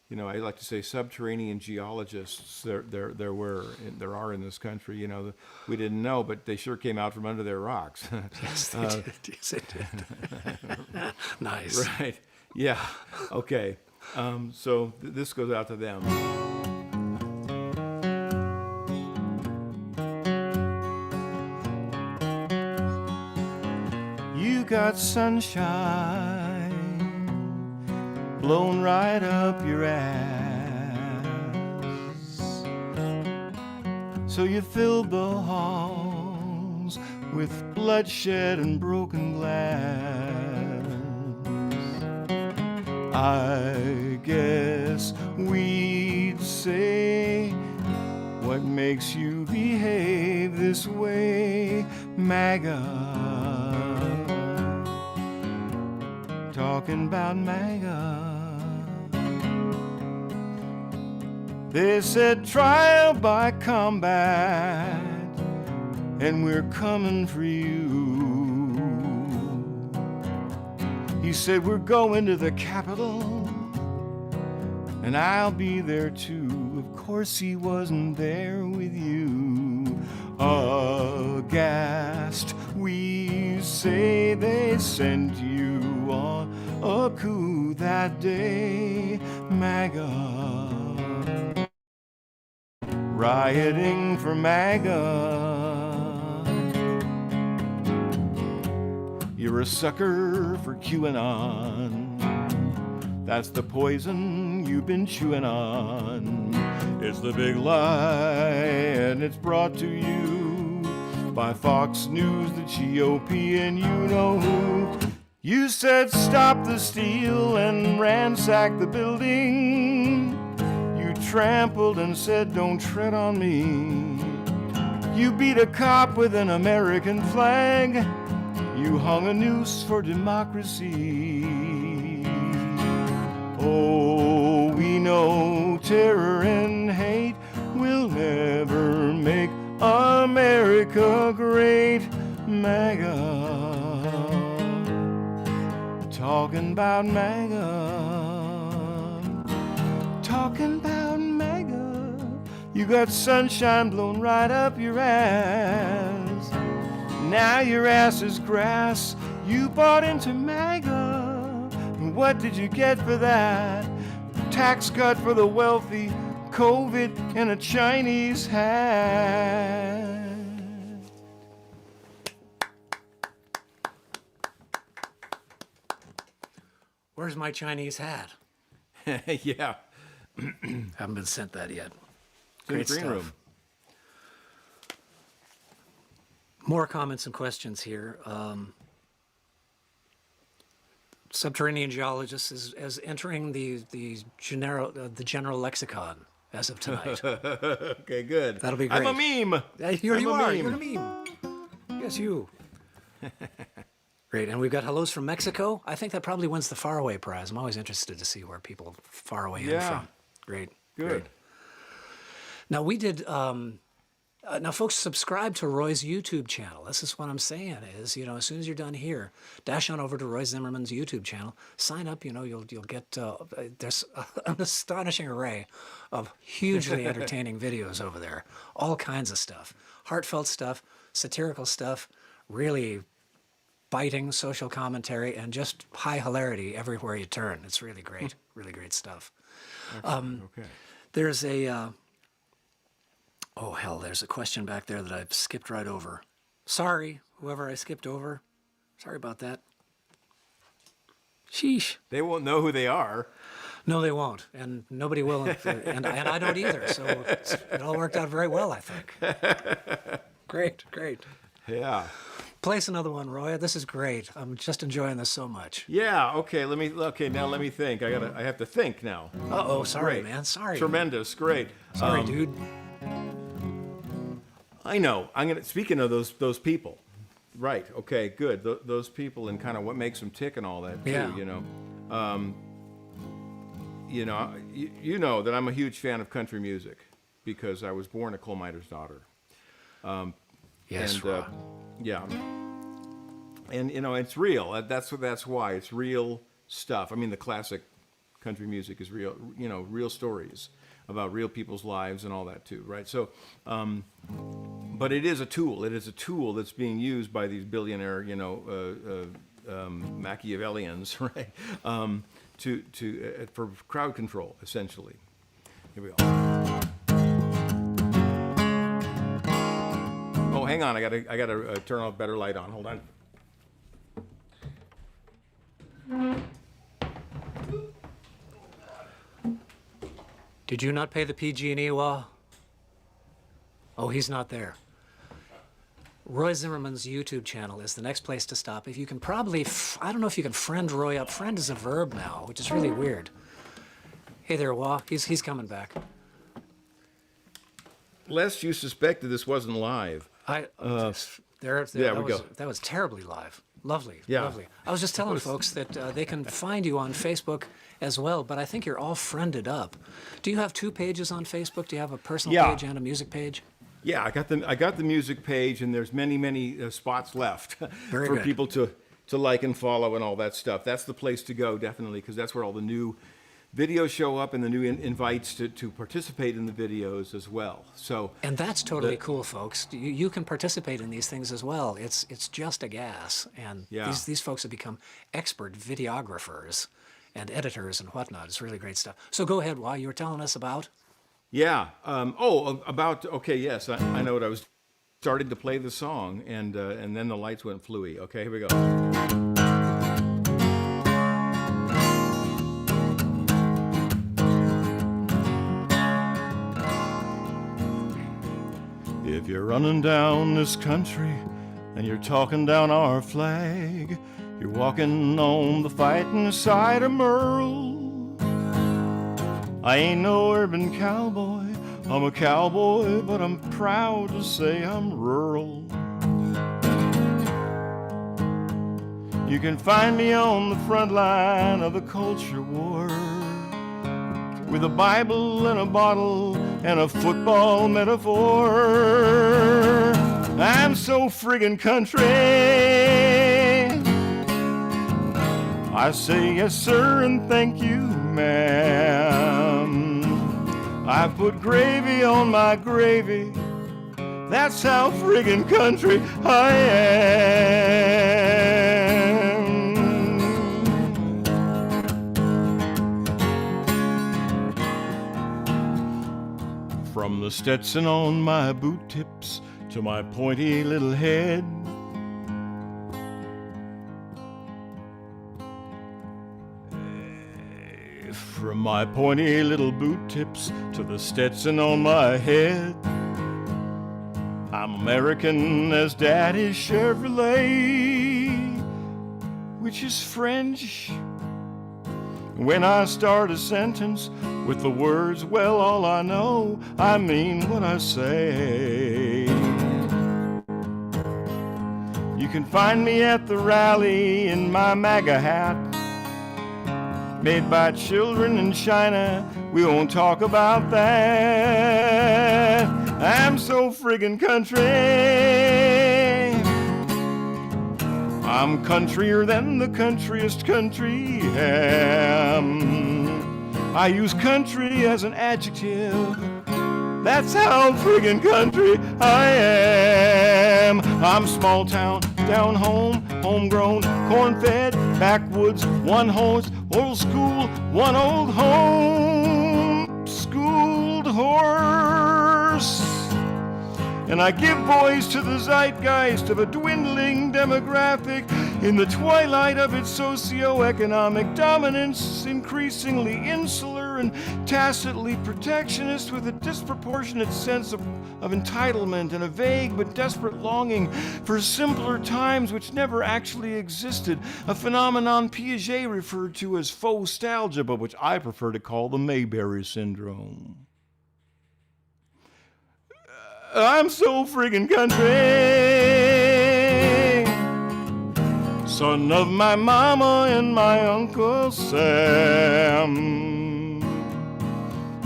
you know, I like to say subterranean geologists there are in this country. You know, we didn't know, but they sure came out from under their rocks. Yes, they did. Yes, they did. Nice. Right. Yeah. Okay. So this goes out to them. You got sunshine blown right up your ass, so you filled the halls with bloodshed and broken glass. I guess we'd say, what makes you behave this way, MAGA? Talking about MAGA. They said trial by combat, and we're coming for you. He said we're going to the Capitol, and I'll be there too. Of course course he wasn't there with you. Aghast, we say they sent you on a coup that day. MAGA, rioting for MAGA. You're a sucker for QAnon. That's the poison you've been chewing on. It's the big lie, and it's brought to you by Fox News, the GOP, and you know who. You said stop the steal and ransack the building. You trampled and said don't tread on me. You beat a cop with an American flag. You hung a noose for democracy. Oh, we know terror and hate will never make America great. MAGA, talking about MAGA, talking about MAGA. You got sunshine blown right up your ass. Now your ass is grass. You bought into MAGA. And what did you get for that? Tax cut for the wealthy, COVID, and a Chinese hat. Where's my Chinese hat? Yeah. Haven't been sent that yet. It's in the green room. More comments and questions here. Subterranean geologist is entering the general lexicon as of tonight. Okay, good. That'll be great. I'm a meme. Here you I'm a are. meme. You're a meme. Yes, you. Great. And we've got hellos from Mexico. I think that probably wins the faraway prize. I'm always interested to see where people far away in from. Great. Good. Great. Now we did. Now, folks, subscribe to Roy's YouTube channel. This is what I'm saying is, as soon as you're done here, dash on over to Roy Zimmerman's YouTube channel. Sign up. You'll get there's an astonishing array of hugely entertaining videos over there. All kinds of stuff, heartfelt stuff, satirical stuff, really biting social commentary, and just high hilarity everywhere you turn. It's really great, really great stuff. Okay. There's a. Oh, hell, there's a question back there that I've skipped right over. Sorry, whoever I skipped over. Sorry about that. Sheesh. They won't know who they are. No, they won't, and nobody will, and I don't either, so it all worked out very well, I think. Great, great. Yeah. Play us another one, Roy. This is great. I'm just enjoying this so much. Yeah. Okay. Now let me think. I have to think now. Uh-oh, sorry, Great. man. Sorry. Tremendous. Great. Sorry, dude. I know. Speaking of those people, right? Okay, good. Those people and kind of what makes them tick and all that too. Yeah. You know that I'm a huge fan of country music because I was born a coal miner's daughter. Yes, Roy. Yeah. And it's real. That's why it's real stuff. I mean, the classic country music is real. Real stories about real people's lives and all that too, right? So, but it is a tool. It is a tool that's being used by these billionaire, Machiavellians, right? For crowd control, essentially. Here we go. Oh, hang on. I gotta turn off better light on. Hold on. Did you not pay the PG&E, Wah? Oh, he's not there. Roy Zimmerman's YouTube channel is the next place to stop. If you can probably, I don't know if you can friend Roy up. Friend is a verb now, which is really weird. Hey there, Wah. He's coming back. Lest you suspected this wasn't live. There we go. That was terribly live. Lovely, Yeah. lovely. I was just telling folks that they can find you on Facebook as well, but I think you're all friended up. Do you have two pages on Facebook? Do you have a personal Yeah. page and a music page? Yeah, I got the music page, and there's many spots left Very for good. people to like and follow and all that stuff. That's the place to go, definitely, because that's where all the new videos show up and the new invites to participate in the videos as well. So And that's totally cool, folks. You can participate in these things as well. It's just a gas, and Yeah. these folks have become expert videographers and editors and whatnot. It's really great stuff. So go ahead, while you were telling us about. yeah. Okay. Yes, I know what I was starting to play the song, and then the lights went fluey. Okay, here we go. If you're running down this country and you're talking down our flag, you're walking on the fighting side of Merle. I ain't no urban cowboy, I'm a cowboy, but I'm proud to say I'm rural. You can find me on the front line of the culture war, with a Bible and a bottle and a football metaphor. I'm so friggin' country. I say yes, sir, and thank you, ma'am. I put gravy on my gravy. That's how friggin' country I am. From the Stetson on my boot tips to my pointy little head, from my pointy little boot tips to the Stetson on my head, I'm American as Daddy's Chevrolet, which is French. When I start a sentence with the words, well, all I know, I mean what I say. You can find me at the rally in my MAGA hat, made by children in China. We won't talk about that. I'm so friggin' country. I'm countrier than the countryest country am. I use country as an adjective. That's how friggin' country I am. I'm small town, down home, homegrown, corn-fed, backwoods, one horse, old school, one old home, schooled horse. And I give voice to the zeitgeist of a dwindling demographic in the twilight of its socio-economic dominance, increasingly insular and tacitly protectionist, with a disproportionate sense of entitlement and a vague but desperate longing for simpler times which never actually existed, a phenomenon Piaget referred to as faux-stalgia, but which I prefer to call the Mayberry Syndrome. I'm so friggin' country, son of my mama and my Uncle Sam.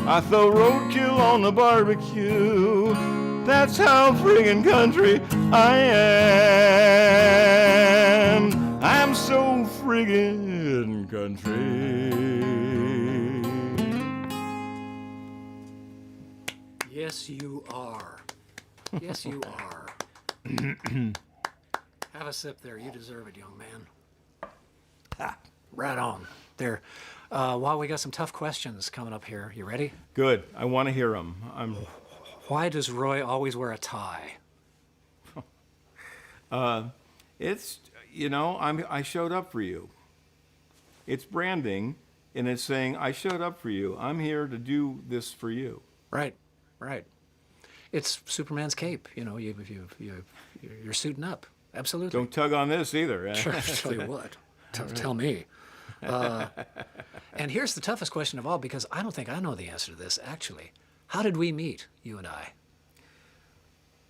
I throw roadkill on the barbecue. That's how friggin' country I am. I'm so friggin' country. Yes, you are. Yes, you are. Have a sip there. You deserve it, young man. Ah, right on. There. While we got some tough questions coming up here. You ready? Good. I want to hear them. Why does Roy always wear a tie? It's, I showed up for you. It's branding, and it's saying, I showed up for you. I'm here to do this for you. Right, right. It's Superman's cape. You're suiting up. Absolutely. Don't tug on this either. Sure, tell you what. Tell me. And here's the toughest question of all, because I don't think I know the answer to this, actually. How did we meet, you and I?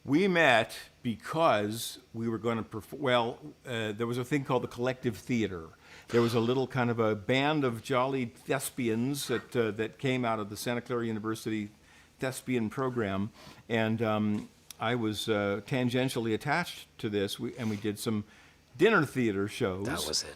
We met because we were going to perform. There was a thing called the Collective Theater. There was a little kind of a band of jolly thespians that came out of the Santa Clara University thespian program, and I was tangentially attached to this, and we did some dinner theater shows. That was it.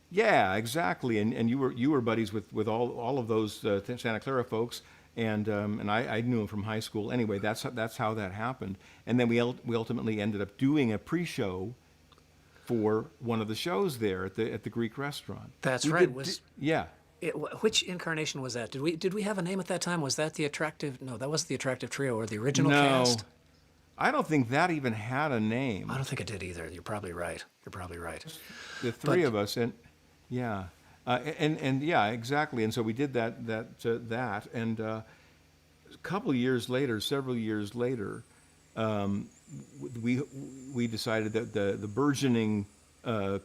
Yeah, exactly. And you were buddies with all of those Santa Clara folks, and I knew them from high school. Anyway, that's how that happened. And then we ultimately ended up doing a pre-show for one of the shows there at the Greek restaurant. That's We right. did- yeah. Which incarnation was that? Did we have a name at that time? Was that the Attractive? No, that wasn't the Attractive Trio or the original No, cast. I don't think that even had a name. I don't think it did either. You're probably right. You're probably right. The three But- of us, and yeah, and yeah, exactly. And so we did that, and a couple of years later, several years later, we decided that the burgeoning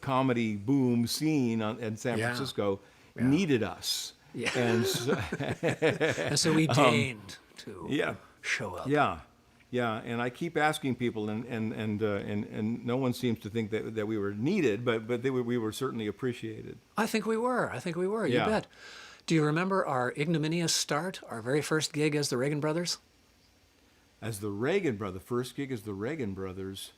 comedy boom scene in San Yeah. Francisco Yeah. needed us. Yeah. And so, And so we deigned to yeah. show up. Yeah, yeah, and I keep asking people, and no one seems to think that we were needed, but we were certainly appreciated. I think we were. You Yeah. bet. Do you remember our ignominious start, our very first gig as the Reagan Brothers? As the Reagan Brothers, first gig as the Reagan Brothers.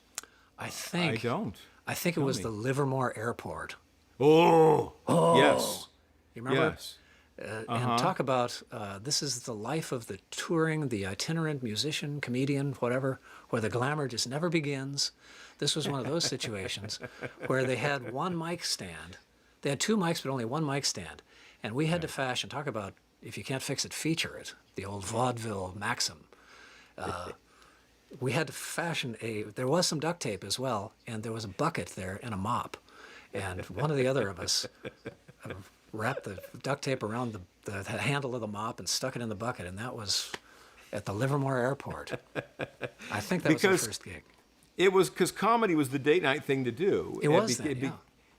I think. I don't. I think it Tell was me. the Livermore Airport. Oh, yes, You remember? yes. And talk about this is the life of the touring, the itinerant musician, comedian, whatever, where the glamour just never begins. This was one of those situations where they had one mic stand. They had two mics, but only one mic stand. And we had to fashion, talk about if you can't fix it, feature it, the old vaudeville maxim. We had to fashion there was some duct tape as well, and there was a bucket there and a mop. And one or the other of us wrapped the duct tape around the handle of the mop and stuck it in the bucket, and that was at the Livermore Airport. I think that was Because- our first gig. It was because comedy was the date night thing to do. It was then, yeah.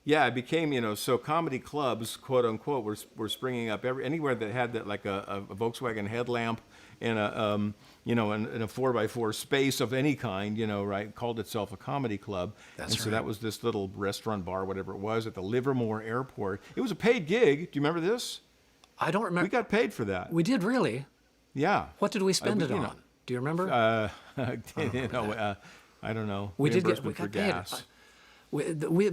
Yeah, it became, so comedy clubs, quote unquote, were springing up anywhere that had that, like a Volkswagen headlamp and a in a 4x4 space of any kind, right, called itself a comedy club. That's and so right. that was this little restaurant bar, whatever it was, at the Livermore Airport. It was a paid gig. Do you remember this? I don't remember. We got paid for that. We did really. Yeah. What did we spend it you on? know, Do you remember? I don't know. we did get. Reimbursement We for got paid. gas.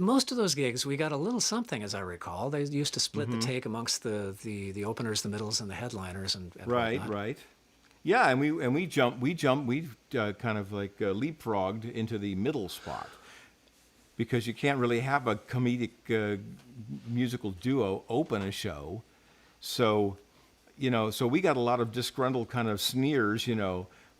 Most of those gigs, we got a little something, as I recall. They used to split the take amongst the openers, the middles, and the headliners, and Right, whatnot. right. Yeah, and we kind of like leapfrogged into the middle spot because you can't really have a comedic musical duo open a show. So, so we got a lot of disgruntled kind of sneers,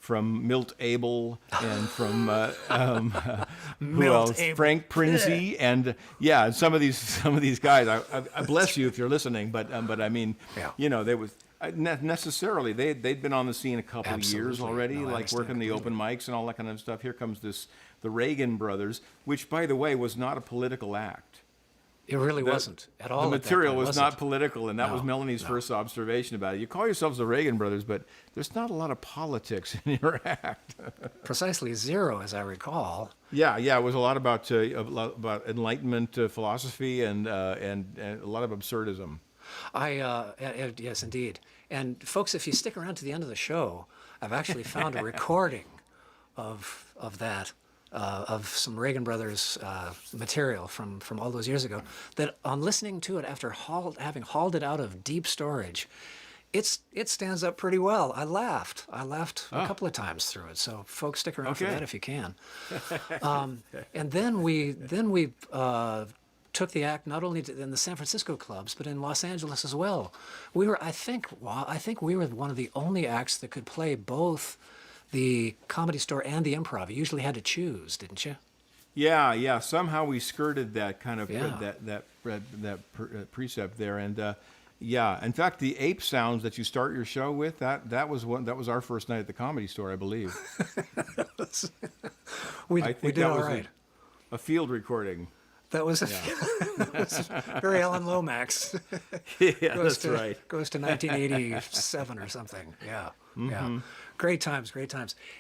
from Milt Abel and from who Milt else? Abel. Frank Prinzi, and yeah, and some of these guys. I bless you if you're listening, but I mean, Yeah. they was necessarily they'd been on the scene a couple of years Absolutely. already, No, I like understand working the open mics and all that kind of stuff. Here comes the Reagan Brothers, which, by the way, was not a political act. It really wasn't at all. The at that material point, was it? not political, and that was No, Melanie's first observation about it. You call yourselves the Reagan Brothers, but there's not a lot of politics in your act. Precisely zero, as I recall. Yeah, it was a lot about Enlightenment philosophy and a lot of absurdism. Yes, indeed. And folks, if you stick around to the end of the show, I've actually found a recording of that, of some Reagan Brothers material from all those years ago. That on listening to it after having hauled it out of deep storage, it stands up pretty well. I laughed a couple of times through it. So folks, stick around for Okay. that if you can. And then we took the act not only in the San Francisco clubs, but in Los Angeles as well. I think we were one of the only acts that could play both the Comedy Store and the Improv. You usually had to choose, didn't you? Yeah. Somehow we skirted that kind of Yeah. precept there, and in fact, the ape sounds that you start your show with that was our first night at the Comedy Store, I believe. We I did think that all was right. a field recording. That was that was very Alan Lomax. Yeah, Goes that's to, right. Goes to 1987 or something. Yeah, yeah. Great times.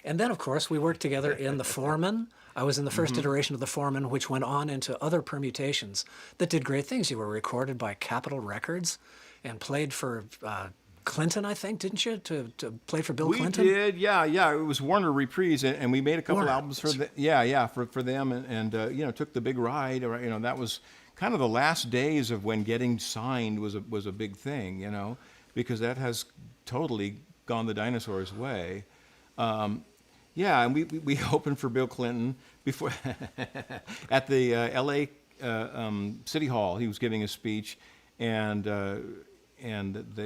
And then, of course, we worked together in The Foreman. I was in the first iteration of The Foreman, which went on into other permutations that did great things. You were recorded by Capitol Records and played for Clinton, I think, didn't you, to play for Bill We Clinton? did, yeah. It was Warner Reprise, and we made a couple Warner. albums for for them, and took the big ride. That was kind of the last days of when getting signed was a big thing, because that has totally gone the dinosaur's way. And we opened for Bill Clinton before at the L.A. City Hall. He was giving a speech, and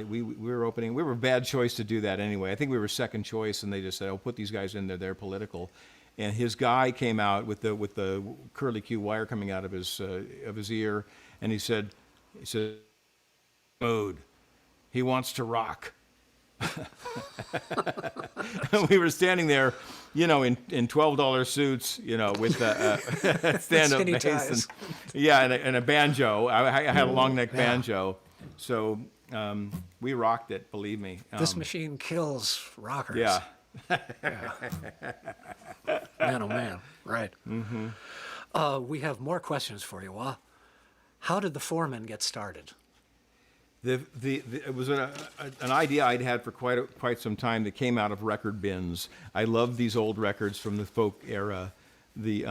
we were opening. We were a bad choice to do that anyway. I think we were second choice, and they just said, "Oh, put these guys in there. They're political." And his guy came out with the curly Q wire coming out of his ear, and he said, "Mode. He wants to rock." We were standing there, in $12 suits, with stand-up Skinny bass, ties. and a banjo. I had a long neck banjo, so we rocked it. Believe me. This machine kills rockers. Yeah. Man, oh man. Right. Mm-hmm. We have more questions for you, Wah. How did the Foreman get started? It was an idea I'd had for quite some time that came out of record bins. I loved these old records from the folk era, the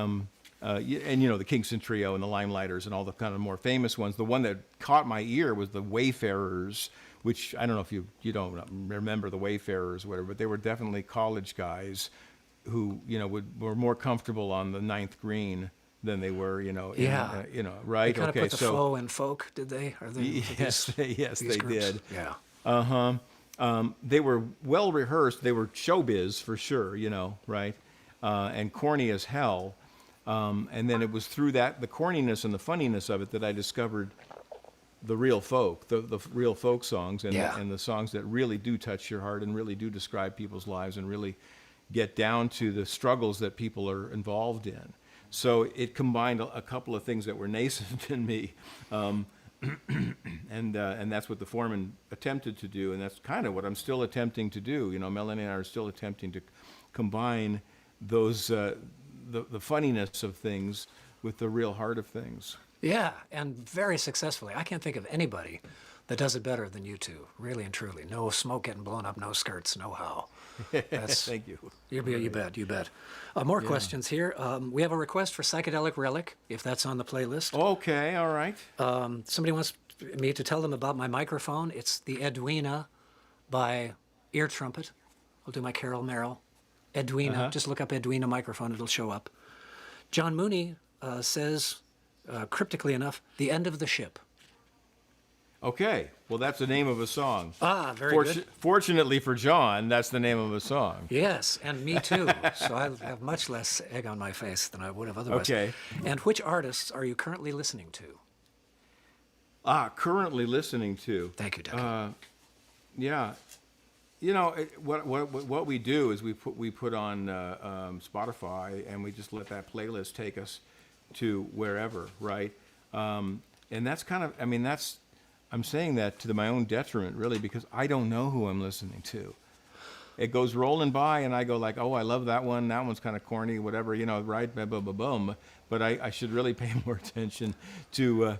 Kingston Trio and the Limelighters and all the kind of more famous ones. The one that caught my ear was the Wayfarers, which I don't know if you don't remember the Wayfarers or whatever, but they were definitely college guys who were more comfortable on the ninth green than they were, right? They kind of put the faux in folk, did they? Yes, they did. Yeah. They were well rehearsed. They were showbiz for sure, right? And corny as hell. And then it was through the corniness and the funniness of it that I discovered the real folk, the real folk songs, and the songs that really do touch your heart and really do describe people's lives and really get down to the struggles that people are involved in. So it combined a couple of things that were nascent in me, and that's what the Foreman attempted to do, and that's kind of what I'm still attempting to do. Melanie and I are still attempting to combine those the funniness of things with the real heart of things. Yeah, and very successfully. I can't think of anybody that does it better than you two, really and truly. No smoke getting blown up, no skirts, no how. Thank you. You bet. More questions here. We have a request for Psychedelic Relic, if that's on the playlist. Okay, all right. Somebody wants me to tell them about my microphone. It's the Edwina by Ear Trumpet. I'll do my Carol Merrill. Edwina, just look up Edwina microphone, it'll show up. John Mooney says, cryptically enough, The End of the Ship. Okay, well, that's the name of a song. Ah, very good. Fortunately for John, that's the name of a song. Yes, and me too. So I have much less egg on my face than I would have otherwise. Okay. And which artists are you currently listening to? Currently listening to. Thank you, Declan. Yeah. What we do is we put on Spotify, and we just let that playlist take us to wherever, right? And that's kind of, I'm saying that to my own detriment, really, because I don't know who I'm listening to. It goes rolling by, and I go like, oh, I love that one. That one's kind of corny, whatever, right? Boom, boom, boom. But I should really pay more attention to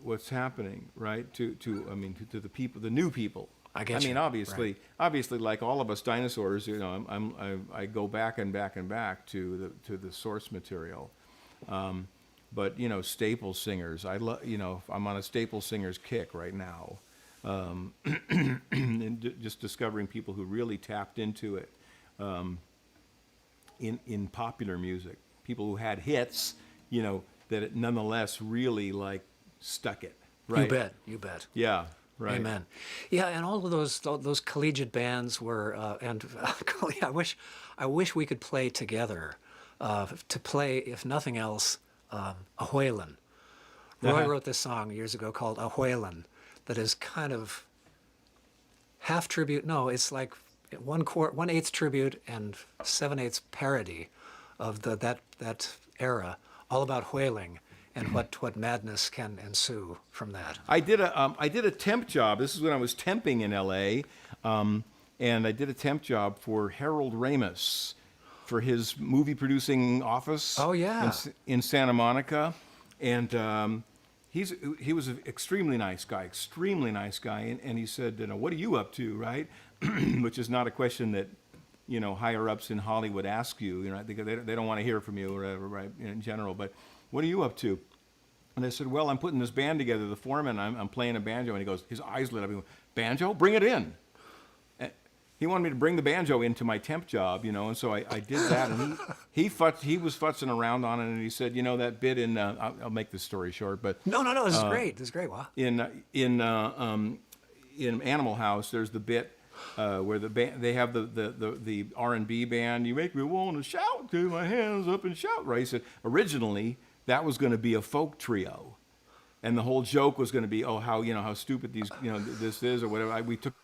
what's happening, right? To the people, the new people. I get you. Obviously, like all of us dinosaurs, I go back and back and back to the source material. But staple singers, I'm on a staple singers kick right now, and just discovering people who really tapped into it in popular music, people who had hits, that it nonetheless really stuck it. Right? You bet. Yeah. Right. Amen. Yeah, and all of those collegiate bands were, and I wish we could play together, to play, if nothing else, a Whalen. Roy wrote this song years ago called A Whalen that is kind of half tribute. No, it's like 1/8 tribute and 7/8 parody of that era, all about whaling and what madness can ensue from that. I did a temp job. This is when I was temping in L.A., and I did a temp job for Harold Ramis for his movie producing office. Oh, yeah. in Santa Monica, and he was an extremely nice guy, and he said, what are you up to, right? Which is not a question that, higher ups in Hollywood ask you, they don't want to hear from you or whatever, right, in general, but what are you up to? And I said, well, I'm putting this band together, the foreman, I'm playing a banjo, and he goes, his eyes lit up, he went, banjo? Bring it in. And he wanted me to bring the banjo into my temp job, and so I did that, and he was futzing around on it, and he said, that bit in, I'll make this story short, but... No, this is great, wow. In Animal House, there's the bit where they have the R&B band, you make me want to shout, take my hands up and shout, right? He said, originally, that was going to be a folk trio. And the whole joke was going to be, how stupid these, this is or whatever. We took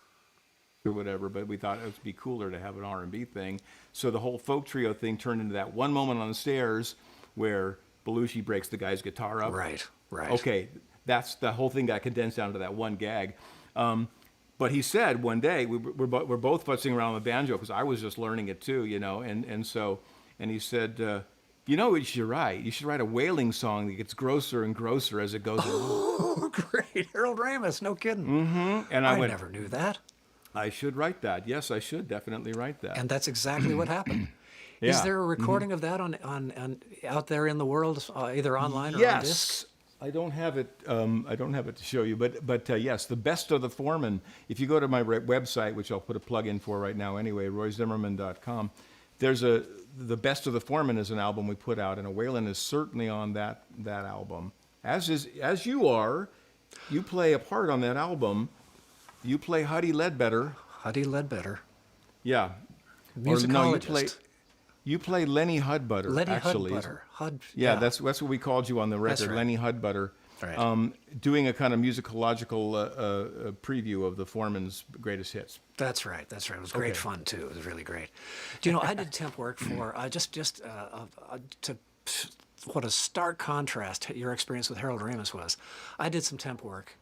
or whatever, but we thought it would be cooler to have an R&B thing. So the whole folk trio thing turned into that one moment on the stairs where Belushi breaks the guy's guitar up. Right. Okay, that's the whole thing got condensed down to that one gag. But he said one day, we're both futzing around with the banjo because I was just learning it too, and he said, what you should write? You should write a wailing song that gets grosser and grosser as it goes along. Oh, great. Harold Ramis, no kidding. Mm-hmm. And I never knew that. I should write that. Yes, I should definitely write that. And that's exactly what happened. Yeah. Is there a recording of that on out there in the world, either online or on disc? I don't have it. I don't have it to show you, but yes, the Best of the Foreman. If you go to my website, which I'll put a plug in for right now anyway, royzimmerman.com, there's the Best of the Foreman is an album we put out, and Waylon is certainly on that album. As you are, you play a part on that album. You play Huddy Ledbetter. Musicologist. Yeah. Or no, you play Lenny Hudbutter, actually. Hudbutter. Yeah, that's what we called you on the record, right. Lenny Hudbutter. Right. Doing a kind of musicological preview of the Foreman's greatest hits. That's right. It was great fun, too. It was really great. Do you know, I did temp work for, what a stark contrast your experience with Harold Ramis was. I did some temp work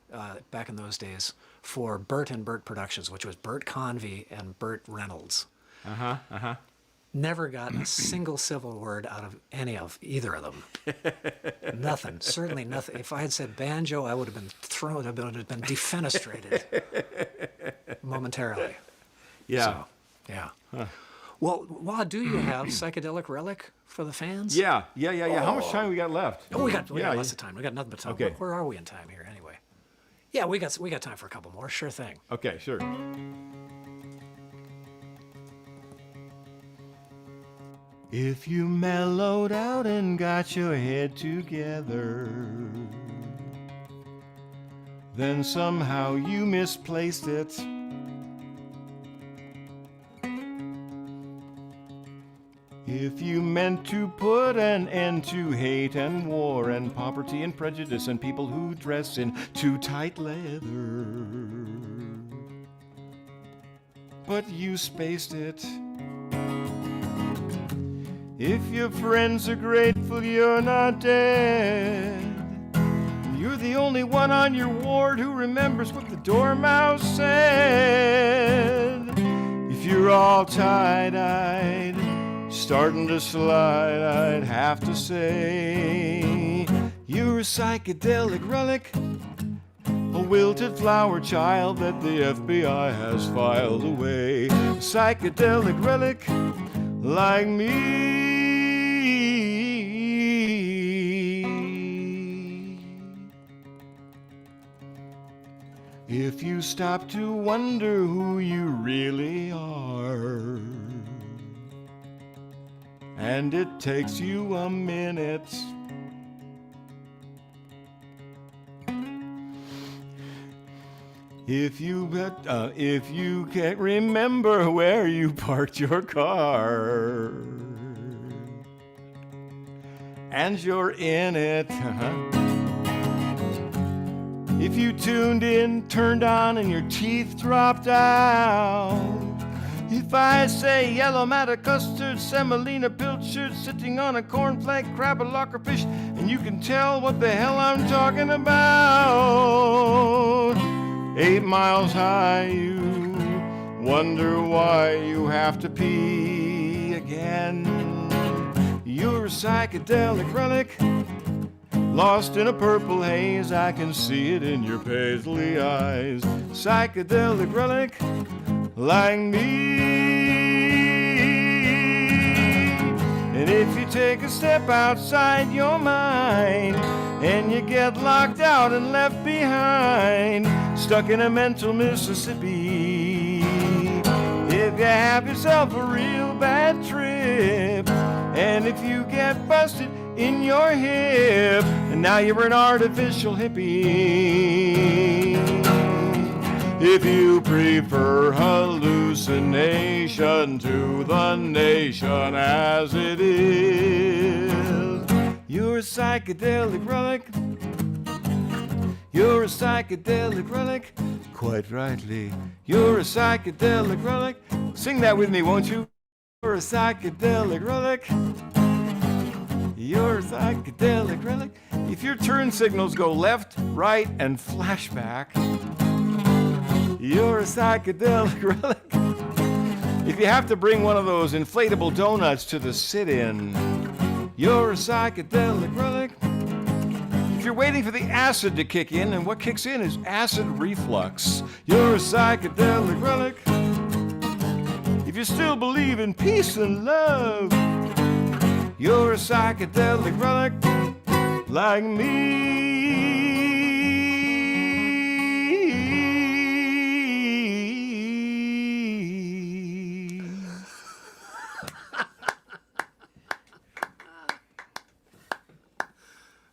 back in those days for Bert and Bert Productions, which was Bert Convey and Bert Reynolds. Never got a single civil word out of either of them. Nothing. Certainly nothing. If I had said banjo, I would have been thrown. I would have been defenestrated momentarily. Yeah. So, yeah. Huh. Well, Wah, do you have Psychedelic Relic for the fans? Yeah. How much time we got left? Oh, we got lots of time. We got nothing but time. Okay. Where are we in time here, anyway? Yeah, we got time for a couple more. Sure thing. Okay, sure. If you mellowed out and got your head together, then somehow you misplaced it. If you meant to put an end to hate and war and poverty and prejudice and people who dress in too tight leather, but you spaced it. If your friends are grateful you're not dead, you're the only one on your ward who remembers what the dormouse said. If you're all tie-dyed, starting to slide, I'd have to say you're a psychedelic relic, a wilted flower child that the FBI has filed away. A psychedelic relic like me. If you stop to wonder who you really are, and it takes you a minute, if you can't remember where you parked your car, and you're in it, if you tuned in, turned on, and your teeth dropped out. If I say yellow matter custard, semolina pilchard, sitting on a cornflake, crab, a locker fish, and you can tell what the hell I'm talking about. 8 miles high, you wonder why you have to pee again. You're a psychedelic relic, Lost in a purple haze, I can see it in your paisley eyes. Psychedelic relic, like me. And if you take a step outside your mind, and you get locked out and left behind, stuck in a mental Mississippi, if you have yourself a real bad trip, and if you get busted in your hip, and now you're an artificial hippie. If you prefer hallucination to the nation as it is, you're a psychedelic relic. You're a psychedelic relic, quite rightly. You're a psychedelic relic. Sing that with me, won't you? You're a psychedelic relic. You're a psychedelic relic. If your turn signals go left, right, and flashback, you're a psychedelic relic. If you have to bring one of those inflatable donuts to the sit-in, you're a psychedelic relic. If you're waiting for the acid to kick in, and what kicks in is acid reflux, you're a psychedelic relic. If you still believe in peace and love, you're a psychedelic relic, like me.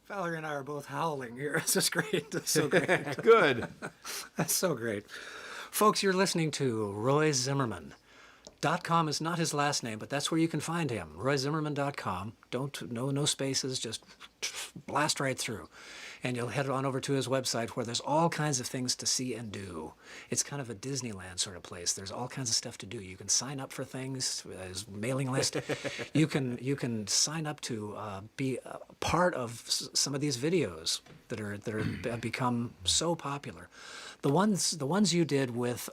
Valerie and I are both howling here. This is great. That's so great. Good. That's so great. Folks, you're listening to Roy Zimmerman. .com is not his last name, but that's where you can find him. RoyZimmerman.com. No spaces, just blast right through. And you'll head on over to his website where there's all kinds of things to see and do. It's kind of a Disneyland sort of place. There's all kinds of stuff to do. You can sign up for things, his mailing list. You can sign up to be a part of some of these videos that have become so popular. The ones you did with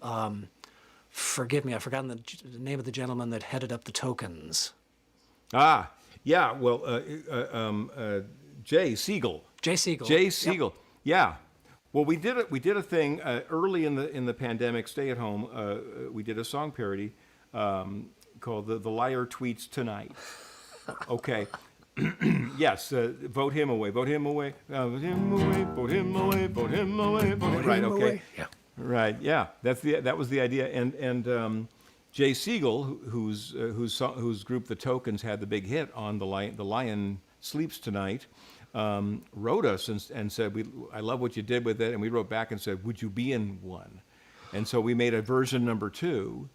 forgive me, I've forgotten the name of the gentleman that headed up the tokens. Ah, yeah. Well, Jay Siegel. Jay Siegel. Jay Siegel. Yep. Yeah. Well, we did a thing early in the pandemic, stay at home. We did a song parody called "The Liar Tweets Tonight." Okay. Yes. Vote him away. Vote him away. Vote him away. Vote him away. Vote him away. Vote him right. Okay. Away. Yeah. Right. Yeah. That was the idea. And Jay Siegel, whose group The Tokens had the big hit on the Lion Sleeps Tonight, wrote us and said, I love what you did with it. And we wrote back and said, would you be in one? And so we made a version number 2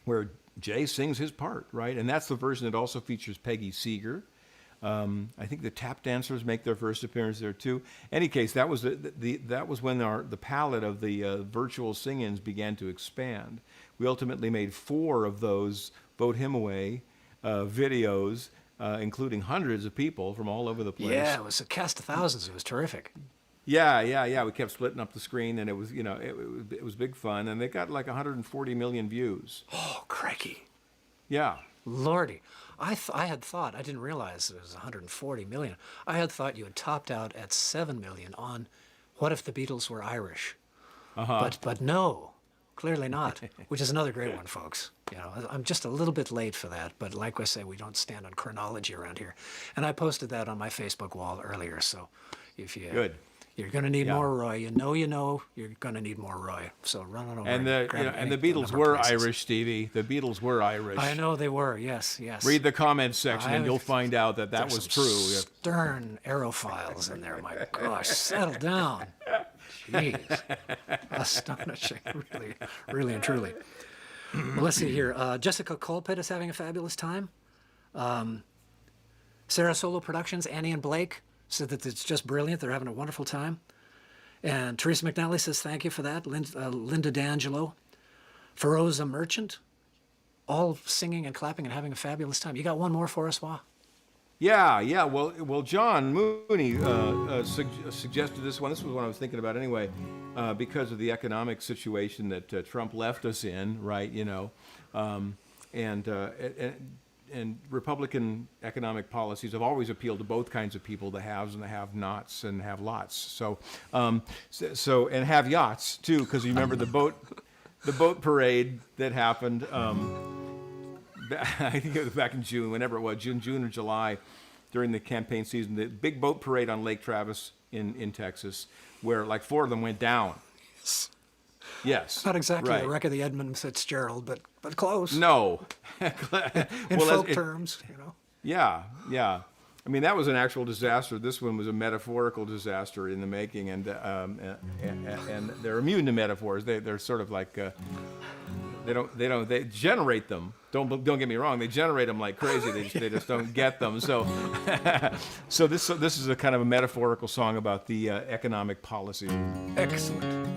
where Jay sings his part, right? And that's the version that also features Peggy Seeger. I think the Tap Dancers make their first appearance there too. Any case, that was that was when the palette of the virtual sing-ins began to expand. We ultimately made 4 of those Vote Him Away videos, including hundreds of people from all over the place. Yeah, it was a cast of thousands. It was terrific. Yeah. We kept splitting up the screen, and it was it was big fun, and they got like 140 million views. Oh, crikey. Yeah. Lordy. I had thought, I didn't realize it was 140 million. I had thought you had topped out at 7 million on What If the Beatles Were Irish? But no, clearly not, which is another great one, folks. I'm just a little bit late for that, but like I say, we don't stand on chronology around here. And I posted that on my Facebook wall earlier, so if you... Good. You're going to need more Roy. You know you're going to need more Roy. So run on over. And the Beatles were Irish, Stevie. The Beatles were Irish. I know they were. Yes. Read the comments section, and you'll find out that was true. Stern aerophiles in there. My gosh, settle down. Jeez, astonishing. Really, really and truly. Well, let's see here. Jessica Colpit is having a fabulous time. Sarah Solo Productions, Annie and Blake, said that it's just brilliant. They're having a wonderful time. And Teresa McNally says thank you for that. Linda D'Angelo. Feroza Merchant, all singing and clapping and having a fabulous time. You got one more for us, Wah? Yeah. Well, John Mooney suggested this one. This was what I was thinking about anyway, because of the economic situation that Trump left us in, right? And and Republican economic policies have always appealed to both kinds of people, the haves and the have-nots and have-lots. So and have yachts too, because you remember the boat parade that happened. I think it was back in June, whenever it was, June or July, during the campaign season, the big boat parade on Lake Travis in Texas, where like 4 of them went down. Yes. Not exactly right. the wreck of the Edmund Fitzgerald, but close. No. In folk terms, you know. Yeah, yeah. I mean, that was an actual disaster. This one was a metaphorical disaster in the making, and they're immune to metaphors. They're sort of like they generate them. Don't get me wrong. They generate them like crazy. They just don't get them. So so this is a kind of a metaphorical song about the economic policy. Excellent.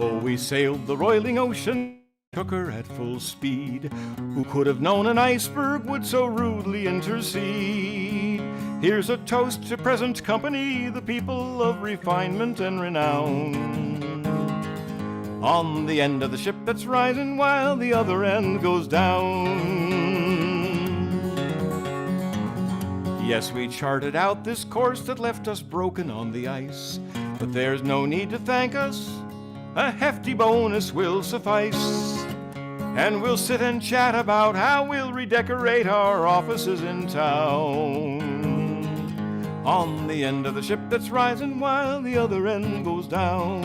Oh, we sailed the roiling ocean, took her at full speed. Who could have known an iceberg would so rudely intercede? Here's a toast to present company, the people of refinement and renown. On the end of the ship that's rising while the other end goes down. Yes, we charted out this course that left us broken on the ice, but there's no need to thank us. A hefty bonus will suffice, and we'll sit and chat about how we'll redecorate our offices in town. On the end of the ship that's rising while the other end goes down.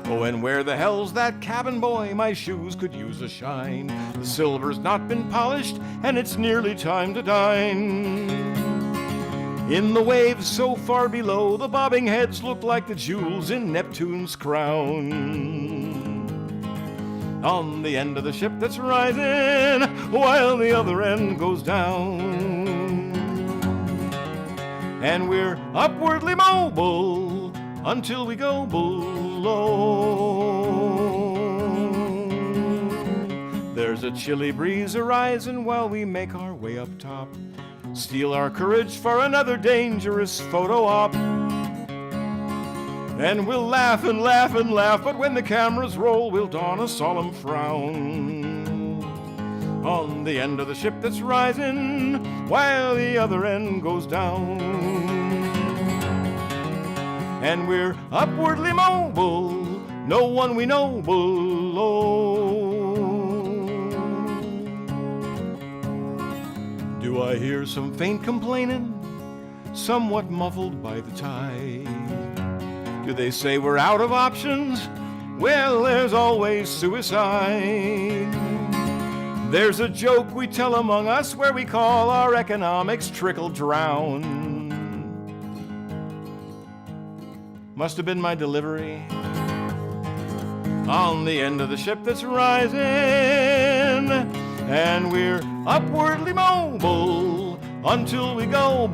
Oh, and where the hell's that cabin boy? My shoes could use a shine. The silver's not been polished, and it's nearly time to dine. In the waves so far below, the bobbing heads look like the jewels in Neptune's crown. On the end of the ship that's rising, while the other end goes down. And we're upwardly mobile until we go below. There's a chilly breeze arising while we make our way up top. Steel our courage for another dangerous photo op. And we'll laugh and laugh and laugh, but when the cameras roll, we'll don a solemn frown. On the end of the ship that's rising, while the other end goes down. And we're upwardly mobile, no one we know below. Do I hear some faint complaining, somewhat muffled by the tide? Do they say we're out of options? Well, there's always suicide. There's a joke we tell among us where we call our economics trickle drown. Must have been my delivery. On the end of the ship that's rising, and we're upwardly mobile until we go.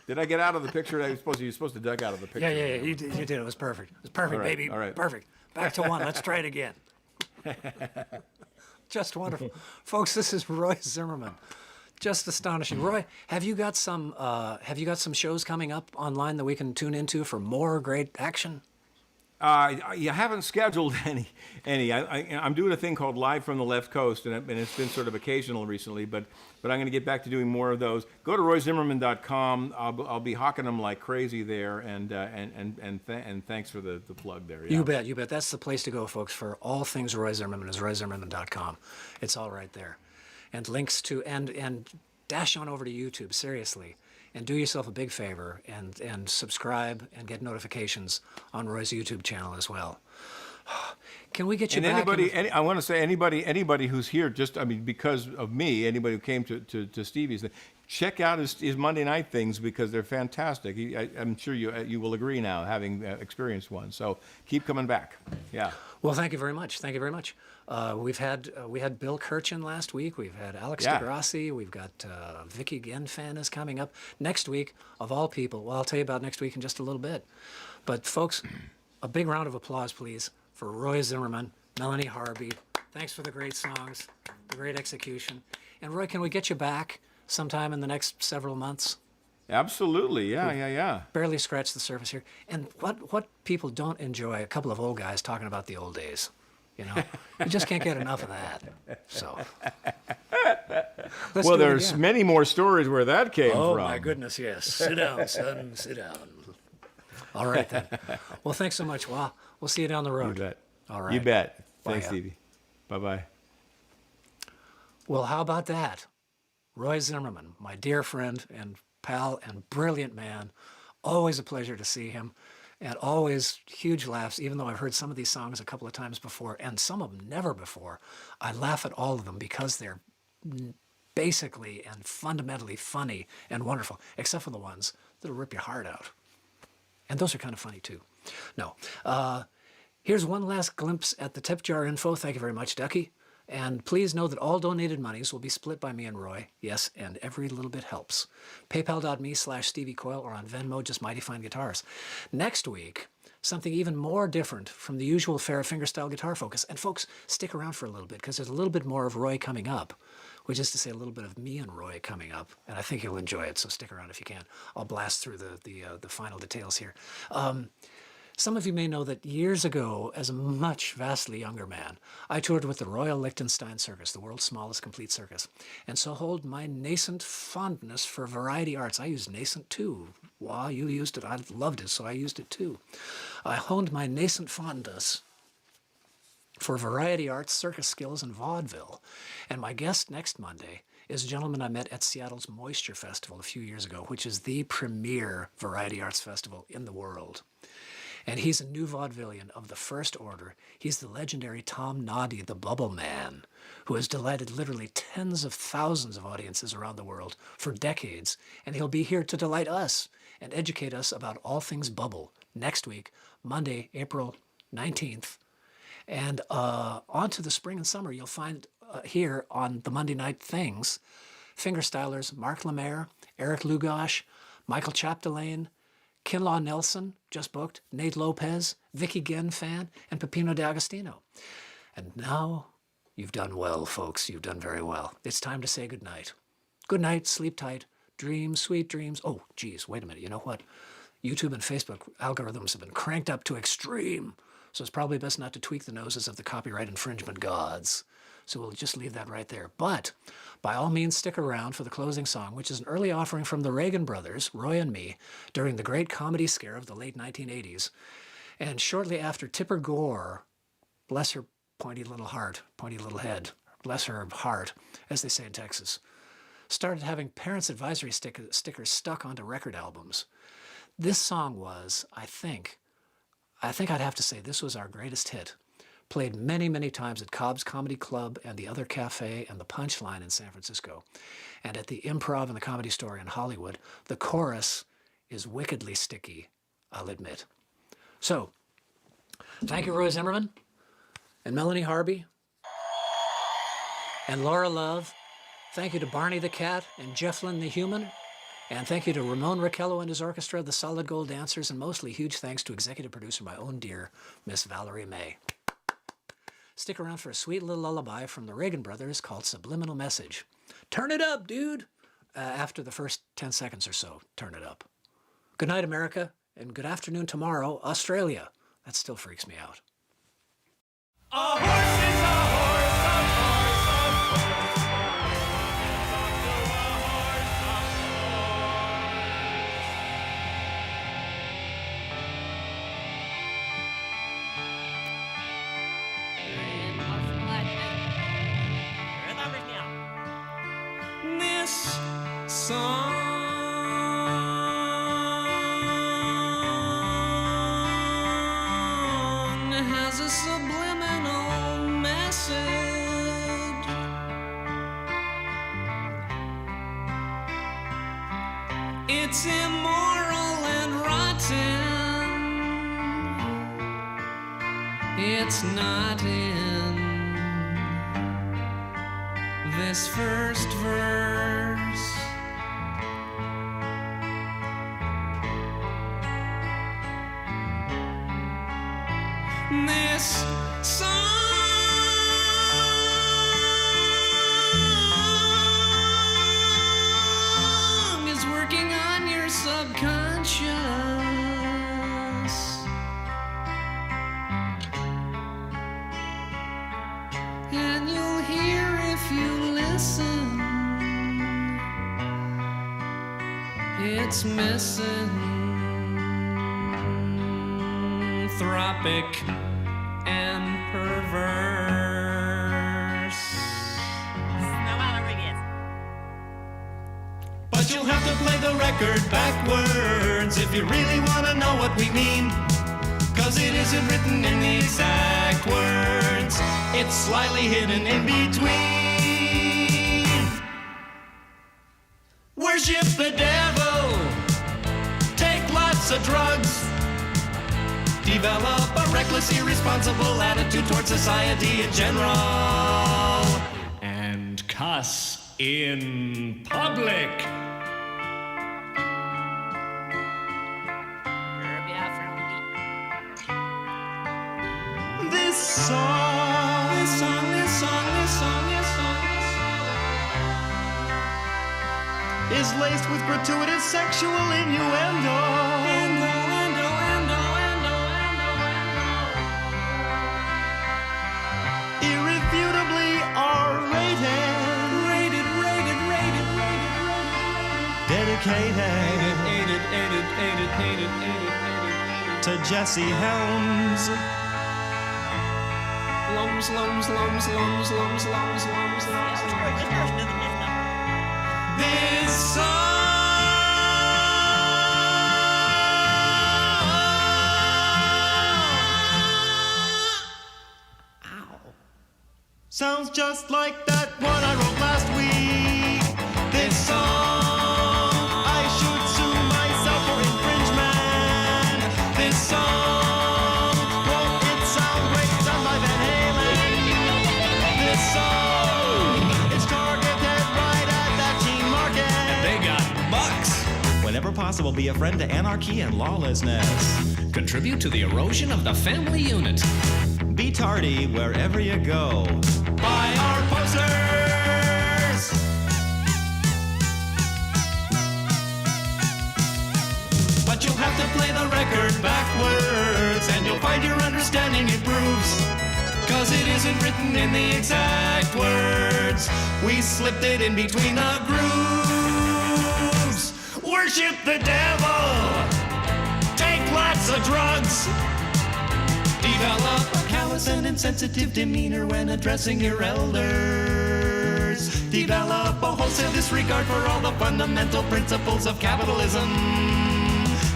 Did I get out of the picture? You're supposed to duck out of the picture. Yeah, you did. It was perfect. It was perfect, All right, baby. all right. Perfect. Back to one. Let's try it again. Just wonderful. Folks, this is Roy Zimmerman. Just astonishing. Roy, have you got some shows coming up online that we can tune into for more great action? You haven't scheduled any. I'm doing a thing called Live from the Left Coast, and it's been sort of occasional recently, but I'm going to get back to doing more of those. Go to royzimmerman.com. I'll be hawking them like crazy there, and thanks for the plug there. Yeah. You bet. That's the place to go, folks, for all things Roy Zimmerman is royzimmerman.com. It's all right there. And links to, and dash on over to YouTube, seriously. And do yourself a big favor and subscribe and get notifications on Roy's YouTube channel as well. Can we get you back? I want to say anybody who's here, because of me, anybody who came to Stevie's, check out his Monday night things because they're fantastic. I'm sure you will agree now, having experienced one. So keep coming back. Yeah. Well, thank you very much. We had Bill Kirchin last week. We've had Alex DeGrassi. We've got Vicky Genfan is coming up next week. Of all people, well, I'll tell you about next week in just a little bit. But folks, a big round of applause, please, for Roy Zimmerman, Melanie Harvey. Thanks for the great songs, the great execution. And Roy, can we get you back sometime in the next several months? Absolutely. Yeah. Barely scratched the surface here. And what people don't enjoy, a couple of old guys talking about the old days. You know, you just can't get enough of that. So, Well, there's many more stories where that came from. Oh, my goodness, yes. Sit down, son, sit down. All right, then. Well, thanks so much. Well, we'll see you down the road. You bet. All right. You bet. Thanks, Bye. Stevie. Bye-bye. Well, how about that? Roy Zimmerman, my dear friend and pal and brilliant man. Always a pleasure to see him. And always huge laughs, even though I've heard some of these songs a couple of times before, and some of them never before. I laugh at all of them because they're basically and fundamentally funny and wonderful, except for the ones that'll rip your heart out. And those are kind of funny, too. No. Here's one last glimpse at the tip jar info. Thank you very much, Ducky. And please know that all donated monies will be split by me and Roy. Yes, and every little bit helps. PayPal.me/Stevie Coyle or on Venmo, just Mighty Fine Guitars. Next week, something even more different from the usual fare of fingerstyle guitar focus. And folks, stick around for a little bit because there's a little bit more of Roy coming up, which is to say a little bit of me and Roy coming up. And I think you'll enjoy it, so stick around if you can. I'll blast through the final details here. Some of you may know that years ago, as a much vastly younger man, I toured with the Royal Liechtenstein Circus, the world's smallest complete circus. And so hold my nascent fondness for variety arts. I used nascent too. Wow, you used it. I loved it, so I used it too. I honed my nascent fondness for variety arts, circus skills, and vaudeville. And my guest next Monday is a gentleman I met at Seattle's Moisture Festival a few years ago, which is the premier variety arts festival in the world. And he's a new vaudevillian of the first order. He's the legendary Tom Noddy, the Bubble Man, who has delighted literally tens of thousands of audiences around the world for decades. And he'll be here to delight us and educate us about all things bubble next week, Monday, April 19th. And on to the spring and summer, you'll find here on the Monday Night Things, fingerstylers Mark Lemaire, Eric Lugosh, Michael Chapdelaine, Kinlaw Nelson, just booked, Nate Lopez, Vicky Genfan, and Peppino D'Agostino. And now you've done well, folks. You've done very well. It's time to say goodnight. Good night, sleep tight, dreams, sweet dreams. Oh, geez, wait a minute. You know what? YouTube and Facebook algorithms have been cranked up to extreme, so it's probably best not to tweak the noses of the copyright infringement gods. So we'll just leave that right there. But by all means, stick around for the closing song, which is an early offering from the Reagan Brothers, Roy and me, during the great comedy scare of the late 1980s. And shortly after Tipper Gore, bless her pointy little heart, pointy little head, bless her heart, as they say in Texas, started having parents' advisory stickers stuck onto record albums. This song was, I think I'd have to say this was our greatest hit. Played many, many times at Cobb's Comedy Club and the Other Cafe and the Punchline in San Francisco. And at the Improv and the Comedy Store in Hollywood, the chorus is wickedly sticky, I'll admit. So, thank you, Roy Zimmerman, and Melanie Harvey, and Laura Love. Thank you to Barney the Cat and Jeff Lynne the Human. And thank you to Ramon Raquello and his orchestra, the Solid Gold Dancers, and mostly huge thanks to executive producer, my own dear Miss Valerie May. Stick around for a sweet little lullaby from the Reagan Brothers called Subliminal Message. Turn it up, dude! After the first 10 seconds or so, turn it up. Good night, America, and good afternoon tomorrow, Australia. That still freaks me out. A horse is a horse, a horse, a horse. This song has a subliminal message. It's immoral and rotten. It's not in this first verse. This song is working on your it's missing. Thropic and perverse. But you'll have to play the record backwards if you really want to know what we mean. 'Cause it isn't written in the exact words, it's slightly hidden in between. Worship the devil, take lots of drugs, develop a reckless, irresponsible attitude toward society in general, And cuss in public. This song is laced with gratuitous sexual innuendo. Irrefutably R-rated. Dedicated to Jesse Helms. Lums. This sounds just like that one I wrote last week. This song, I should sue myself for infringement. This song, won't it sound great done by Van Halen? This song, it's targeted right at that teen market. They got bucks. Whenever possible, be a friend to anarchy and lawlessness. Contribute to the erosion of the family unit. Be tardy wherever you go. Buy our posters. But you'll have to play the record backwards, and you'll find your understanding improves. 'Cause it isn't written in the exact words, we slipped it in between the grooves. Worship the devil, take lots of drugs, develop a callous and insensitive demeanor when addressing your elders. Develop a wholesale disregard for all the fundamental principles of capitalism.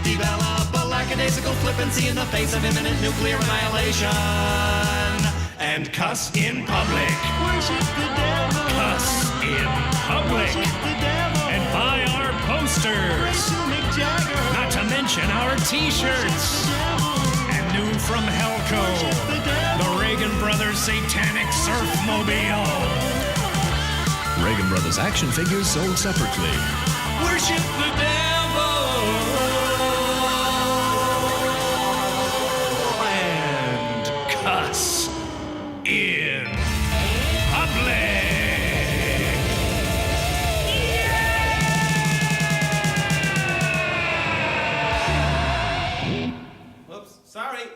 Develop a lackadaisical flippancy in the face of imminent nuclear annihilation. And cuss in public. Worship the devil. Cuss in public. Worship the devil. And buy our posters. Rachel McJagger. Not to mention our t-shirts. And new from Helco, the Reagan Brothers Satanic Surfmobile. Reagan Brothers action figures sold separately. Worship the devil. And cuss in public. Whoops, sorry.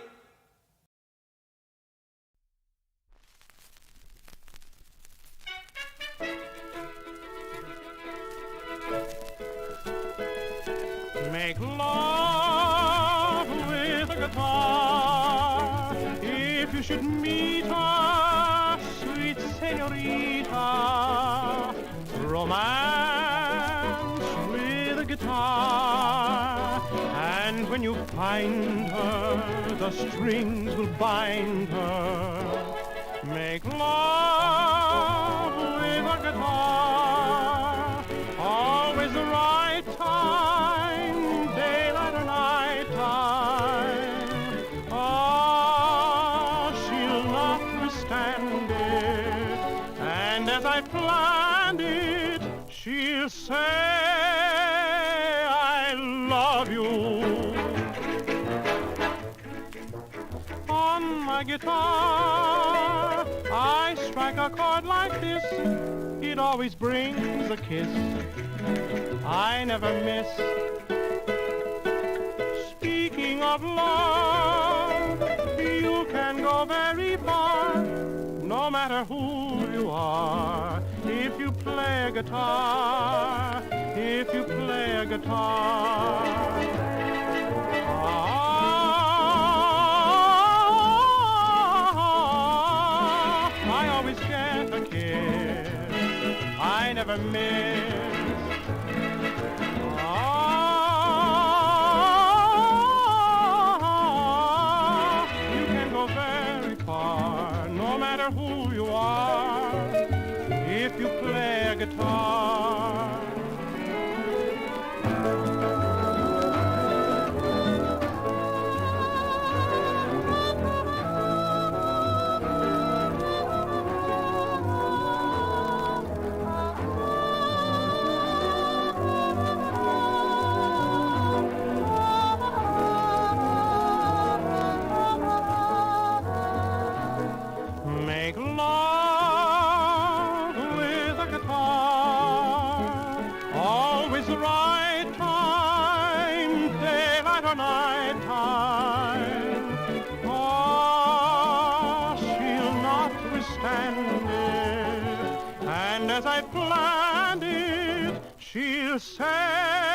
Make love with a guitar if you should meet her, sweet senorita. Romance with a guitar, and when you find her, the strings will bind her. Make love with a guitar, always the right time, daylight or night time. Ah, she'll not withstand it, and as I planned it, she'll say, I love you. On my guitar, I strike a chord like this, it always brings a kiss. I never miss. Speaking of love, you can go very far, no matter who you are, if you play a guitar if you play a guitar. I always get a kiss, I never miss. You can go very far, no matter who you are, if you play a guitar. Make love with a guitar, always the right time, daylight or night time. Oh, she'll not withstand it, and as I planned it, she'll say